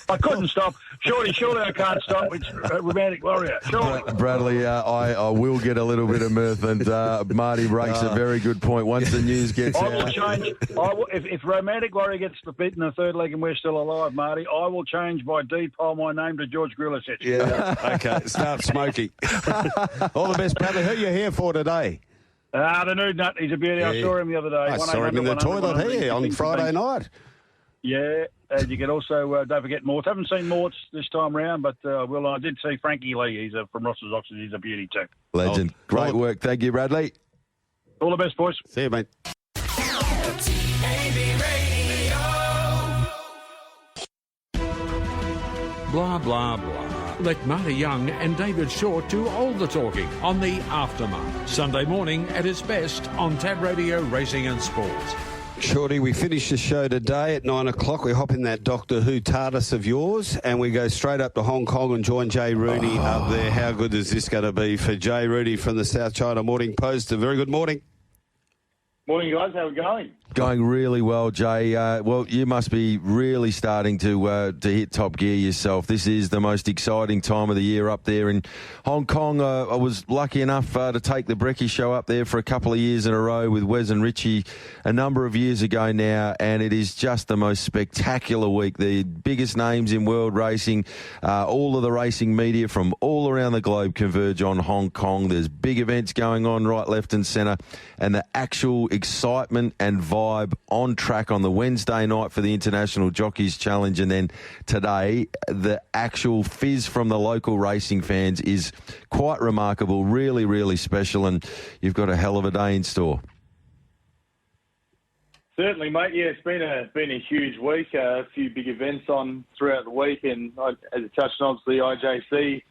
I couldn't stop. Surely I can't stop. It's Romantic Warrior. Surely. Bradley, I will get a little bit of mirth, and Marty breaks a very good point. Once the news gets out. I will change. If Romantic Warrior gets the beat in the third leg and we're still alive, Marty, I will change by default my name to George Grillisich. Yeah, okay. Start smoking. All the best, Bradley. Who are you here for today? The nude nut. He's a beauty. I saw him the other day. I saw him in the toilet here on Friday night. Yeah, and you can also, don't forget Mort. Haven't seen Mort this time round, but I did see Frankie Lee. He's from Ross's Oxford. He's a beauty too. Legend. Great work. Thank you, Bradley. All the best, boys. See you, mate. Blah, blah, blah. Let Marty Young and David Shortte do all the talking on the Aftermath. Sunday morning at its best on Tab Radio Racing and Sports. Shorty, we finish the show today at 9 o'clock. We hop in that Doctor Who TARDIS of yours and we go straight up to Hong Kong and join Jay Rooney up there. How good is this going to be for Jay Rooney from the South China Morning Post? A very good morning. Morning, guys. How are we going? Going really well, Jay. Well, you must be really starting to hit top gear yourself. This is the most exciting time of the year up there in Hong Kong. I was lucky enough to take the Brekkie show up there for a couple of years in a row with Wes and Richie a number of years ago now, and it is just the most spectacular week. The biggest names in world racing, all of the racing media from all around the globe converge on Hong Kong. There's big events going on right, left and centre, and the actual excitement and vibe on track on the Wednesday night for the International Jockeys Challenge, and then today the actual fizz from the local racing fans is quite remarkable, really, really special, and you've got a hell of a day in store. Certainly, mate. Yeah, it's been a huge week. A few big events on throughout the week, and as you touched on, obviously IJC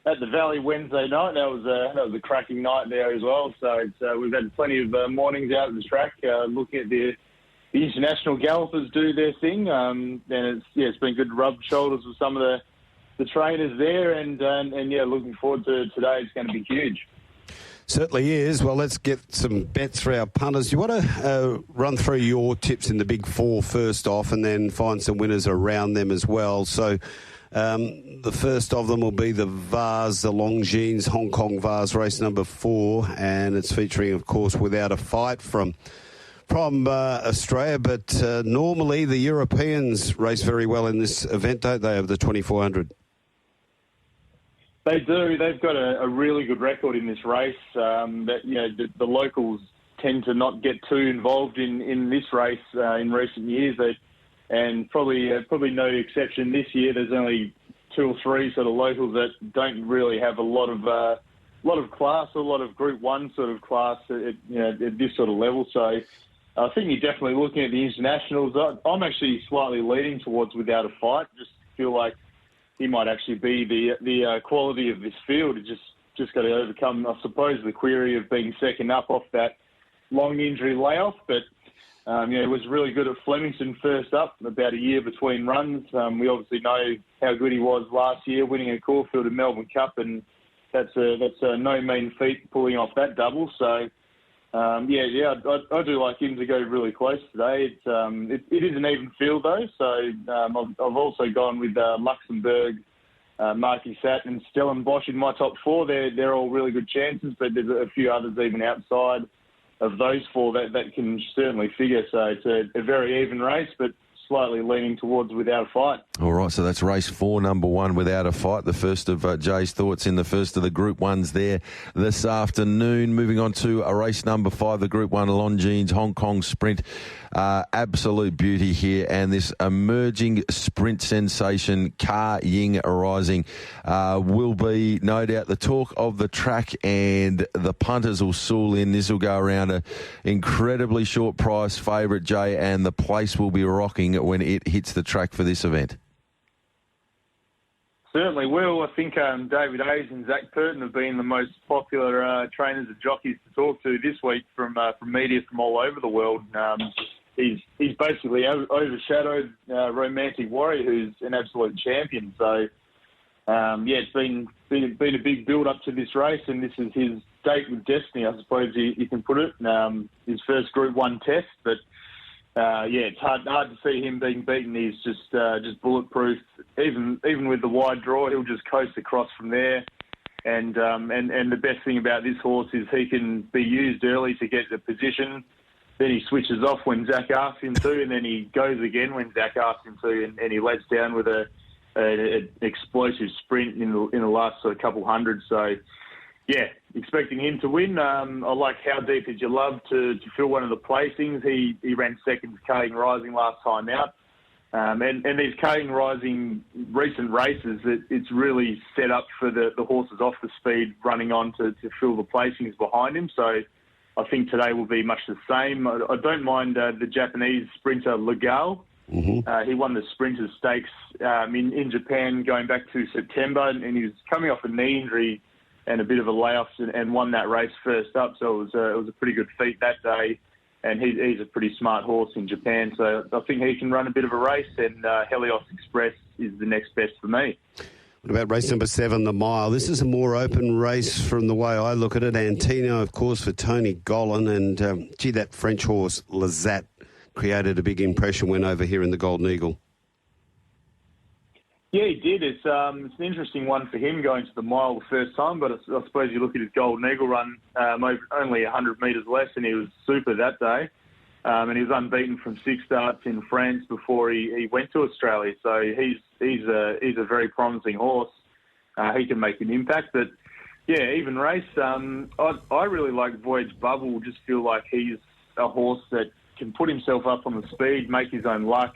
at the Valley Wednesday night. That was a cracking night there as well. So we've had plenty of mornings out at the track, looking at the international gallopers do their thing. And it's been good to rub shoulders with some of the trainers there, and looking forward to today. It's going to be huge. Certainly is. Well, let's get some bets for our punters. You want to run through your tips in the big four first off, and then find some winners around them as well. So the first of them will be the Vase, the Longines Hong Kong Vase race number 4, and it's featuring, of course, Without a Fight from Australia. But normally the Europeans race very well in this event, don't they, of the 2400? They do. They've got a really good record in this race. The locals tend to not get too involved in this race in recent years. And probably no exception this year. There's only 2 or 3 sort of locals that don't really have a lot of class, a lot of Group 1 sort of class at this sort of level. So I think you're definitely looking at the internationals. I'm actually slightly leaning towards Without a Fight. Just feel like he might actually be the quality of this field. It just got to overcome, I suppose, the query of being second up off that long injury layoff, but. He was really good at Flemington first up, about a year between runs. We obviously know how good he was last year, winning a Caulfield and Melbourne Cup, and that's a no mean feat pulling off that double. So, I do like him to go really close today. It is an even field though, so I've also gone with Luxembourg, Marky Satt and Stellenbosch in my top 4. They're all really good chances, but there's a few others even outside of those 4 that can certainly figure. So it's a very even race, but slightly leaning towards Without a Fight. All right, so that's race 4, number 1, Without a Fight. The first of Jay's thoughts in the first of the Group 1s there this afternoon. Moving on to a race number 5, the Group 1 Longines Hong Kong Sprint. Absolute beauty here, and this emerging sprint sensation, Ka Ying Rising, will be no doubt the talk of the track, and the punters will sool in. This will go around an incredibly short price favourite, Jay, and the place will be rocking when it hits the track for this event. Certainly will. I think David Hayes and Zach Purton have been the most popular trainers and jockeys to talk to this week from media from all over the world. He's basically overshadowed Romantic Warrior, who's an absolute champion. So, it's been a big build-up to this race, and this is his date with destiny, I suppose you can put it. His first Group 1 test, but it's hard to see him being beaten. He's just bulletproof. Even with the wide draw, he'll just coast across from there. And the best thing about this horse is he can be used early to get the position. Then he switches off when Zach asks him to, and then he goes again when Zach asks him to, and he lets down with an explosive sprint in the last sort of couple hundred. So, expecting him to win. I like How Deep Did You Love to fill one of the placings. He ran second to Ka Ying Rising last time out. And these Kane rising recent races, it's really set up for the horses off the speed running on to fill the placings behind him. So I think today will be much the same. I don't mind the Japanese sprinter Legal. Mm-hmm. He won the Sprinters Stakes in Japan going back to September, and he was coming off a knee injury and a bit of a layoff and won that race first up. So it was a pretty good feat that day. And he's a pretty smart horse in Japan, so I think he can run a bit of a race, and Helios Express is the next best for me. What about race number 7, the Mile? This is a more open race from the way I look at it. Antino, of course, for Tony Gollan, and that French horse, Lazat, created a big impression when over here in the Golden Eagle. Yeah, he did. It's an interesting one for him going to the Mile the first time, but I suppose you look at his Golden Eagle run, only 100 metres less, and he was super that day. And he was unbeaten from 6 starts in France before he went to Australia. So he's a very promising horse. He can make an impact. But, yeah, even race, I really like Voyage Bubble. Just feel like he's a horse that can put himself up on the speed, make his own luck,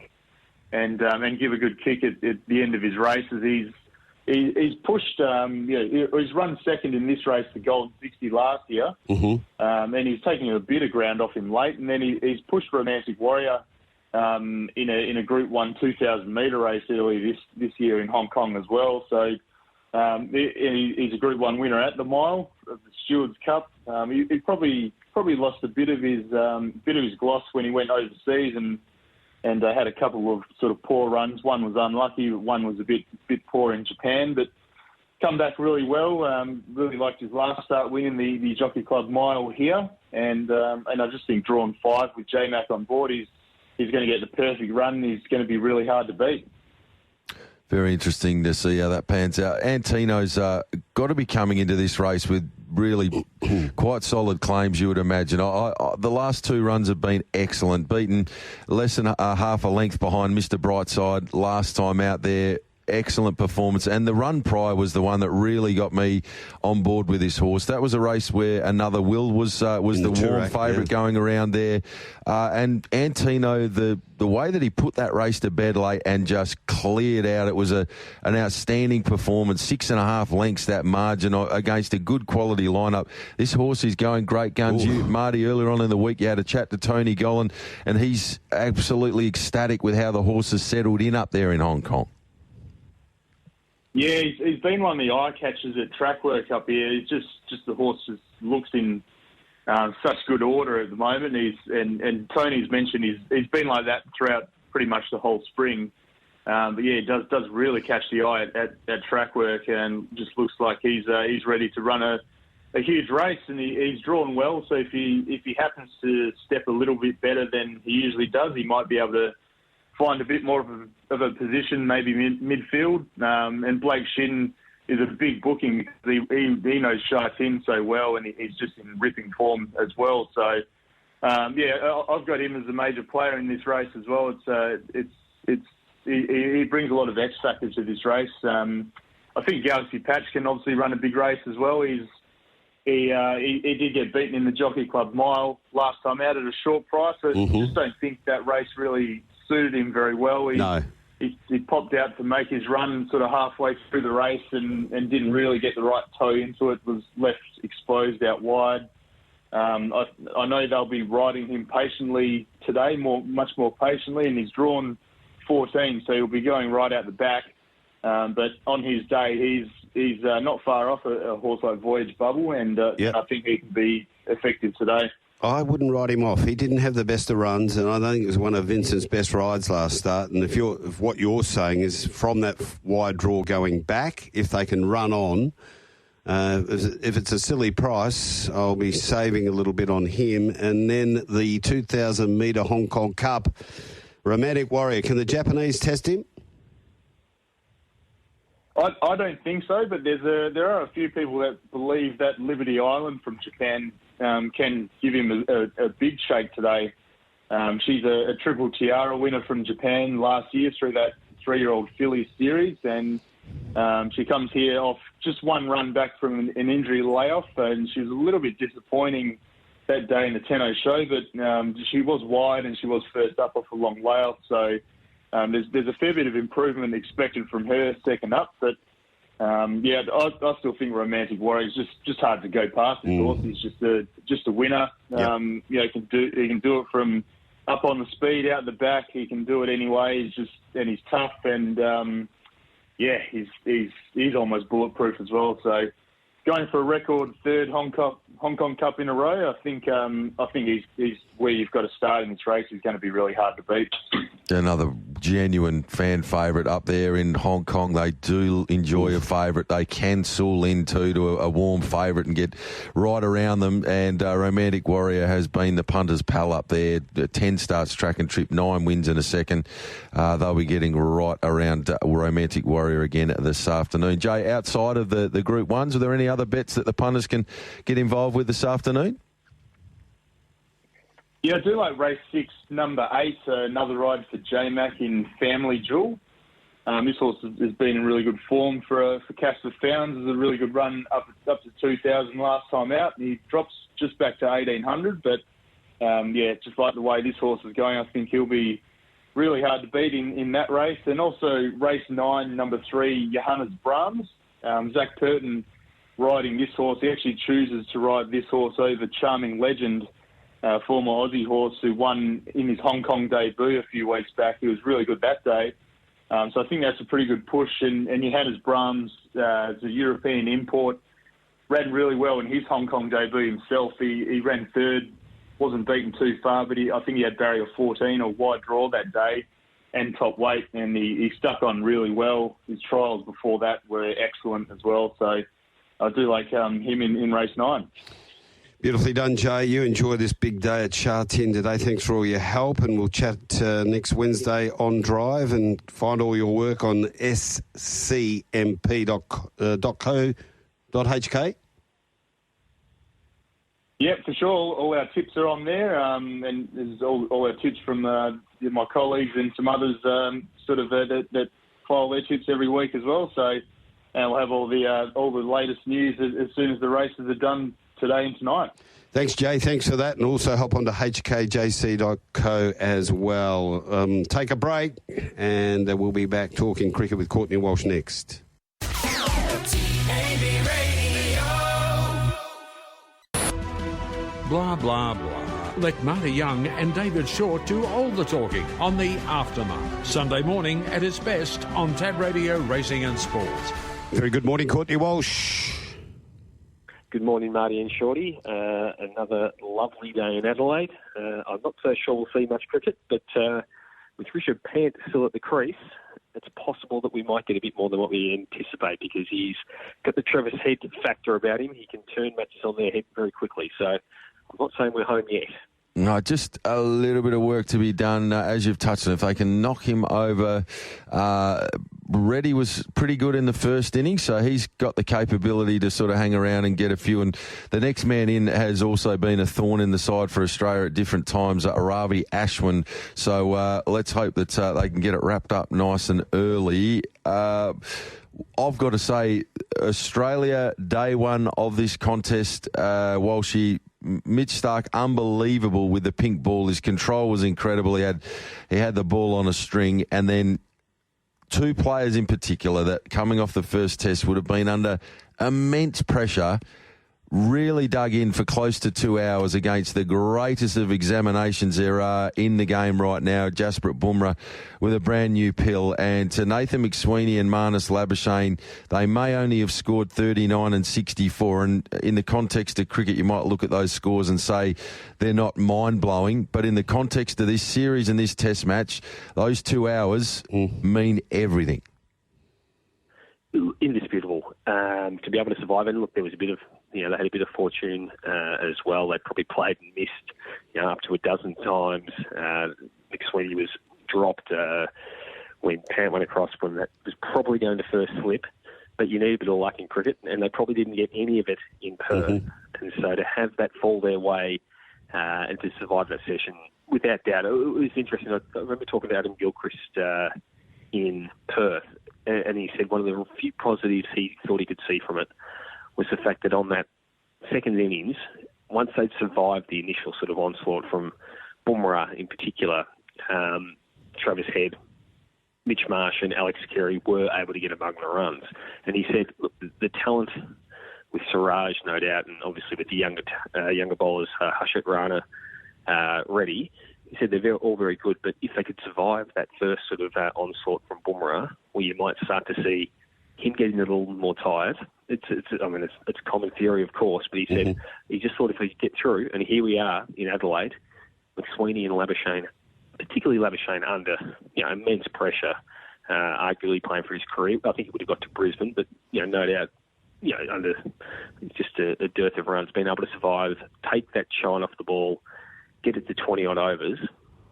and give a good kick at the end of his races. He's pushed, he's run second in this race, the Golden 60 last year, and he's taking a bit of ground off him late, and then he's pushed Romantic Warrior in a Group 1 2,000 metre race early this year in Hong Kong as well. So he's a Group 1 winner at the Mile of the Stewards Cup. He probably lost a bit of his gloss when he went overseas and had a couple of sort of poor runs. One was unlucky, one was a bit poor in Japan, but come back really well. Really liked his last start winning the Jockey Club Mile here, and I just think drawn 5 with J-Mac on board, he's going to get the perfect run. He's going to be really hard to beat. Very interesting to see how that pans out. Antino's got to be coming into this race with really quite solid claims, you would imagine. The last 2 runs have been excellent, beaten less than half a length behind Mr. Brightside last time out there. Excellent performance, and the run prior was the one that really got me on board with this horse. That was a race where Another Will was the warm favourite going around there, and Antino, the way that he put that race to bed late and just cleared out, it was an outstanding performance. 6.5 lengths that margin against a good quality lineup. This horse is going great guns. Marty, earlier on in the week you had a chat to Tony Gollan, and he's absolutely ecstatic with how the horse has settled in up there in Hong Kong. Yeah, he's been one of the eye catchers at track work up here. He's just the horse just looks in such good order at the moment. And Tony's mentioned he's been like that throughout pretty much the whole spring. But yeah, it does really catch the eye at track work, and just looks like he's ready to run a huge race, and he's drawn well. So if he happens to step a little bit better than he usually does, he might be able to find a bit more of a position, maybe midfield. And Blake Shin is a big booking because he knows Shayne so well, and he's just in ripping form as well. So, I've got him as a major player in this race as well. He brings a lot of X factor to this race. I think Galaxy Patch can obviously run a big race as well. He did get beaten in the Jockey Club Mile last time out at a short price. So I just don't think that race really suited him very well. He popped out to make his run sort of halfway through the race and didn't really get the right toe into it, was left exposed out wide. I know they'll be riding him patiently today, much more patiently, and he's drawn 14, so he'll be going right out the back. But on his day, he's not far off a horse like Voyage Bubble, and I think he can be effective today. I wouldn't write him off. He didn't have the best of runs, and I don't think it was one of Vincent's best rides last start. And if what you're saying is from that wide draw going back, if they can run on, if it's a silly price, I'll be saving a little bit on him. And then the 2,000 metre Hong Kong Cup, Romantic Warrior. Can the Japanese test him? I don't think so, but there are a few people that believe that Liberty Island from Japan can give him a big shake today. She's a Triple Tiara winner from Japan last year through that 3-year-old filly series, and she comes here off just one run back from an injury layoff, and she was a little bit disappointing that day in the Tenno show, but she was wide and she was first up off a long layoff, so there's a fair bit of improvement expected from her second up, but I still think Romantic Warrior is just hard to go past. This horse. He's just a winner. He can do it from up on the speed, out the back. He can do it anyway. He's tough, and he's almost bulletproof as well. So going for a record third Hong Kong Cup in a row, I think he's where you've got to start in this race. He's going to be really hard to beat. Another genuine fan favourite up there in Hong Kong. They do enjoy a favourite. They can soul in too to a warm favourite and get right around them. And Romantic Warrior has been the punter's pal up there. 10 starts track and trip, 9 wins in a second. They'll be getting right around Romantic Warrior again this afternoon. Jay, outside of the Group 1s, are there any other bets that the punters can get involved with this afternoon? Yeah, I do like race 6, number 8, another ride for J-Mac in Family Jewel. This horse has been in really good form for Casper Founds. It's a really good run up to 2,000 last time out. He drops just back to 1,800, but just like the way this horse is going, I think he'll be really hard to beat in that race. And also race 9, number 3, Johannes Brahms. Zach Purton riding this horse. He actually chooses to ride this horse over Charming Legend, former Aussie horse who won in his Hong Kong debut a few weeks back. He was really good that day. So I think that's a pretty good push. And Johannes Brahms, is a European import, ran really well in his Hong Kong debut himself. He ran third, wasn't beaten too far, but I think he had barrier 14 or wide draw that day and top weight, and he stuck on really well. His trials before that were excellent as well. So I do like him in race 9. Beautifully done, Jay. You enjoy this big day at Sha Tin today. Thanks for all your help, and we'll chat next Wednesday on Drive and find all your work on scmp.co.hk. Yeah, for sure. All our tips are on there, and there's all our tips from my colleagues and some others that file their tips every week as well. So we'll have all the latest news as soon as the races are done today and tonight. Thanks, Jay. Thanks for that. And also hop onto hkjc.co as well. Take a break, and we'll be back talking cricket with Courtney Walsh next. Blah, blah, blah. Let Marty Young and David Shortte do all the talking on the Aftermath. Sunday morning at its best on Tab Radio Racing and Sports. Very good morning, Courtney Walsh. Good morning, Marty and Shorty. Another lovely day in Adelaide. I'm not so sure we'll see much cricket, but with Richard Pant still at the crease, it's possible that we might get a bit more than what we anticipate because he's got the Travis Head factor about him. He can turn matches on their head very quickly. So I'm not saying we're home yet. No, just a little bit of work to be done, as you've touched on. If they can knock him over, Reddy was pretty good in the first inning, so he's got the capability to sort of hang around and get a few. And the next man in has also been a thorn in the side for Australia at different times, Ravi Ashwin. So let's hope that they can get it wrapped up nice and early. I've got to say, Australia, day one of this contest, Walshy, Mitch Stark, unbelievable with the pink ball. His control was incredible. He had the ball on a string, and then two players in particular that coming off the first test would have been under immense pressure, really dug in for close to 2 hours against the greatest of examinations there are in the game right now, Jasprit Bumrah with a brand new pill. And to Nathan McSweeney and Marnus Labuschagne, they may only have scored 39 and 64. And in the context of cricket, you might look at those scores and say they're not mind-blowing. But in the context of this series and this test match, those 2 hours mean everything. Indisputable. To be able to survive, and look, there was a bit of, they had a bit of fortune as well. They probably played and missed, up to a dozen times. McSweeney was dropped when Pant went across when that was probably going to first slip. But you need a bit of luck in cricket, and they probably didn't get any of it in Perth. And so to have that fall their way and to survive that session, without doubt, it was interesting. I remember talking to Adam Gilchrist in Perth, and he said one of the few positives he thought he could see from it was the fact that on that second innings, once they'd survived the initial sort of onslaught from Bumrah in particular, Travis Head Mitch Marsh and Alex Carey were able to get among the runs. And he said, look, the talent with Siraj, no doubt, and obviously with the younger bowlers, Hashit Rana, Reddy, he said they're all very good, but if they could survive that first sort of onslaught from Bumrah, well, you might start to see him getting a little more tired. It's a common theory, of course, but he said he just thought if he could get through, and here we are in Adelaide, McSweeney and Labuschagne, particularly Labuschagne under immense pressure, arguably playing for his career. I think he would have got to Brisbane, but no doubt, under just a dearth of runs, being able to survive, take that shine off the ball, get it to 20-odd overs,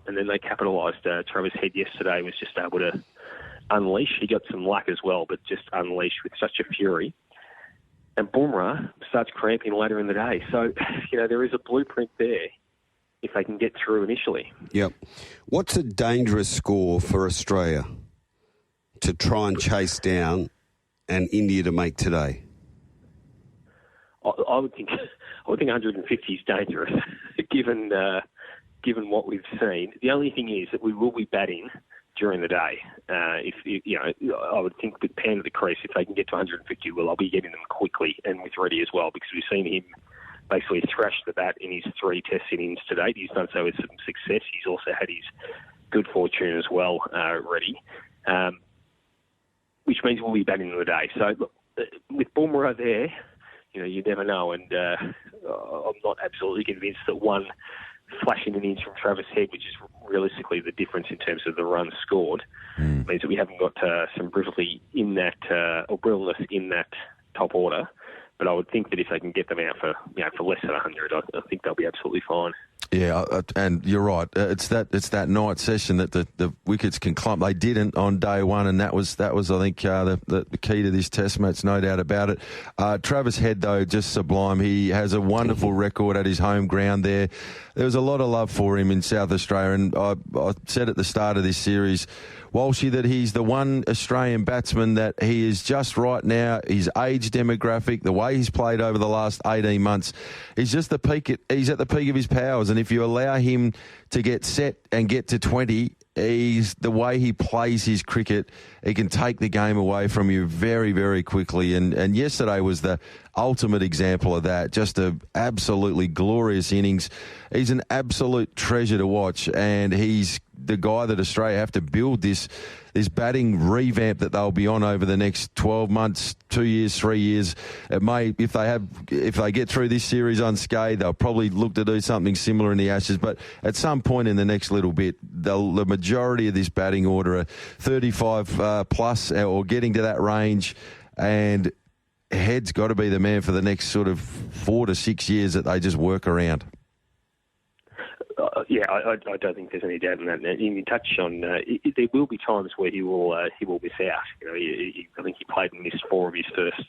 and then they capitalised. Travis Head yesterday was just able to unleash. He got some luck as well, but just unleashed with such a fury. And Bumrah starts cramping later in the day. So, there is a blueprint there if they can get through initially. Yep. What's a dangerous score for Australia to try and chase down and India to make today? I would think 150 is dangerous, given what we've seen. The only thing is that we will be batting during the day. I would think with Pan at the crease, if they can get to 150, I'll be getting them quickly, and with Reddy as well, because we've seen him basically thrash the bat in his 3 Test innings to date. He's done so with some success. He's also had his good fortune as well, Reddy, which means we'll be batting in the day. So look, with Bumrah there, you never know, and I'm not absolutely convinced that one flashing innings from Travis Head, which is realistically the difference in terms of the runs scored, means that we haven't got some brilliancy in that or brilliance in that top order. But I would think that if they can get them out for less than 100, I think they'll be absolutely fine. Yeah, and you're right. It's that night session that the wickets can clump. They didn't on day one, and that was I think the key to this Test match, no doubt about it. Travis Head, though, just sublime. He has a wonderful record at his home ground there. There was a lot of love for him in South Australia, and I said at the start of this series, Walshy, that he's the one Australian batsman that he is just right now, his age demographic, the way he's played over the last 18 months, he's just he's at the peak of his powers. And if you allow him to get set and get to 20, the way he plays his cricket, he can take the game away from you very, very quickly. And yesterday was the ultimate example of that. Just an absolutely glorious innings. He's an absolute treasure to watch, and he's the guy that Australia have to build this batting revamp that they'll be on over the next 12 months, 2 years, 3 years. It may, if they get through this series unscathed, they'll probably look to do something similar in the Ashes. But at some point in the next little bit, the majority of this batting order are 35 plus or getting to that range, and Head's got to be the man for the next sort of 4 to 6 years that they just work around. I don't think there's any doubt in that. And you touch on there will be times where he will miss out. I think he played and missed 4 of his first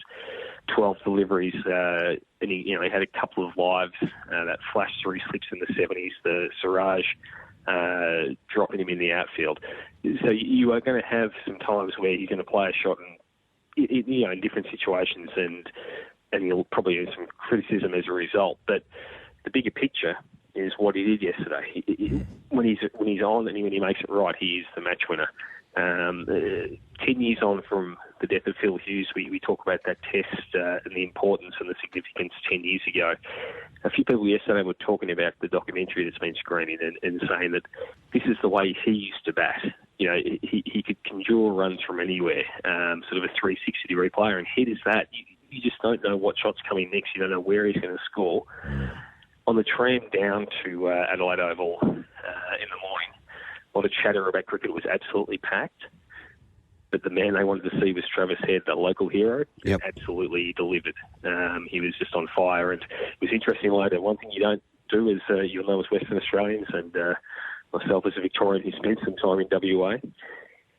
12 deliveries, and he had a couple of lives that flashed through his slips in the 70s. The Siraj dropping him in the outfield. So you are going to have some times where he's going to play a shot in different situations, and he'll probably earn some criticism as a result. But the bigger picture is what he did yesterday. When he's on and when he makes it right, he is the match winner. 10 years on from the death of Phil Hughes, we talk about that Test and the importance and the significance 10 years ago. A few people yesterday were talking about the documentary that's been screening and saying that this is the way he used to bat. He could conjure runs from anywhere, sort of a 360-degree player, and Head is that. You just don't know what shot's coming next. You don't know where he's going to score. On the tram down to Adelaide Oval in the morning, a lot of chatter about cricket. Was absolutely packed. But the man they wanted to see was Travis Head, the local hero. Yep. Absolutely delivered. He was just on fire. And it was interesting later. One thing you don't do is, you'll know as Western Australians, and myself as a Victorian who spent some time in WA,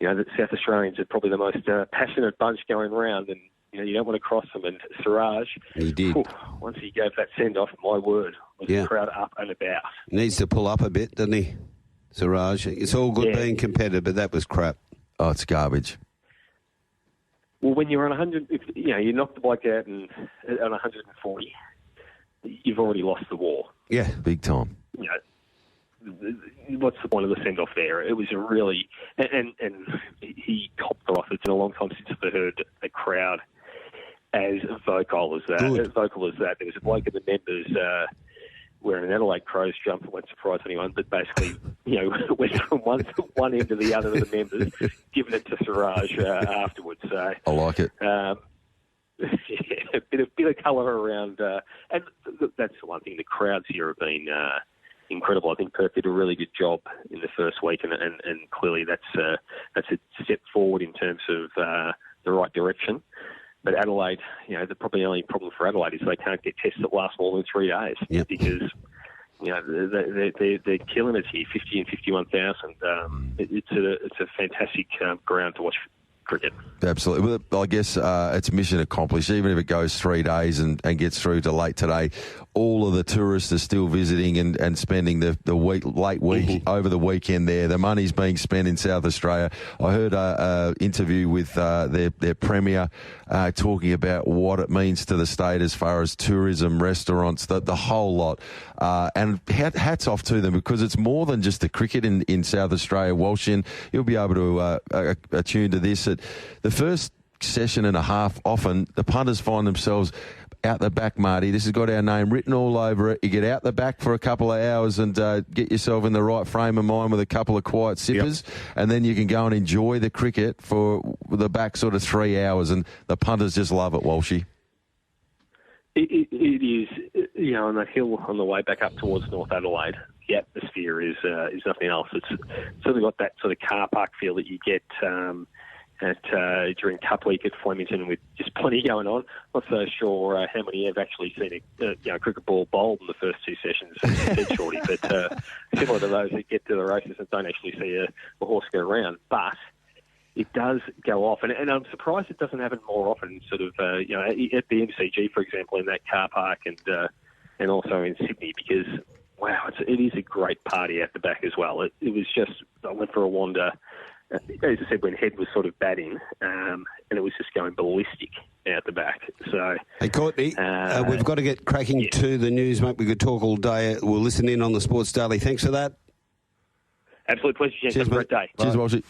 that South Australians are probably the most passionate bunch going round, and you don't want to cross them. And Siraj, he did. Once he gave that send-off, my word, was the crowd up and about. Needs to pull up a bit, doesn't he, Siraj? It's all good being competitive, but that was crap. Oh, it's garbage. Well, when you're on 100, you knock the bloke out on 140, you've already lost the war. Yeah, big time. What's the point of the send-off there? It was a really... And he he copped the off. It's been a long time since I've heard a crowd as vocal as that. Good. As vocal as that. There was a bloke in the members wearing an Adelaide Crows jumper, won't surprise anyone, but basically, went from one end to the other of the members, giving it to Siraj afterwards. So I like it. A bit of colour around, and that's the one thing. The crowds here have been incredible. I think Perth did a really good job in the first week, and clearly that's a step forward in terms of the right direction. But Adelaide, the only problem for Adelaide is they can't get tests that last more than 3 days. Yep. Because they're killing us here, 50 and 51,000. It's a fantastic ground to watch cricket. Absolutely. Well, I guess it's mission accomplished. Even if it goes 3 days and gets through to late today, all of the tourists are still visiting and spending the late week over the weekend there. The money's being spent in South Australia. I heard an interview with their Premier talking about what it means to the state as far as tourism, restaurants, the whole lot. And hats off to them, because it's more than just the cricket in South Australia. Walsh, you'll be able to attune to this. The first session and a half, often the punters find themselves out the back, Marty. This has got our name written all over it. You get out the back for a couple of hours and get yourself in the right frame of mind with a couple of quiet sippers, and then you can go and enjoy the cricket for the back sort of 3 hours, and the punters just love it, Walshy. It is, on that hill on the way back up towards North Adelaide, the atmosphere is nothing else. It's certainly got that sort of car park feel that you get during Cup Week at Flemington, with just plenty going on. Not so sure how many have actually seen a cricket ball bowled in the first two sessions, said Shorty, but similar to those that get to the races and don't actually see a horse go around. But it does go off, and I'm surprised it doesn't happen more often. Sort of, at the MCG, for example, in that car park, and also in Sydney, because wow, it is a great party at the back as well. It was just, I went for a wander, as I said, when Head was sort of batting, and it was just going ballistic out the back. So, hey, Courtney, we've got to get cracking to the news, mate. We could talk all day. We'll listen in on the Sports Daily. Thanks for that. Absolute pleasure, James. Have a great day. Cheers, Walshy.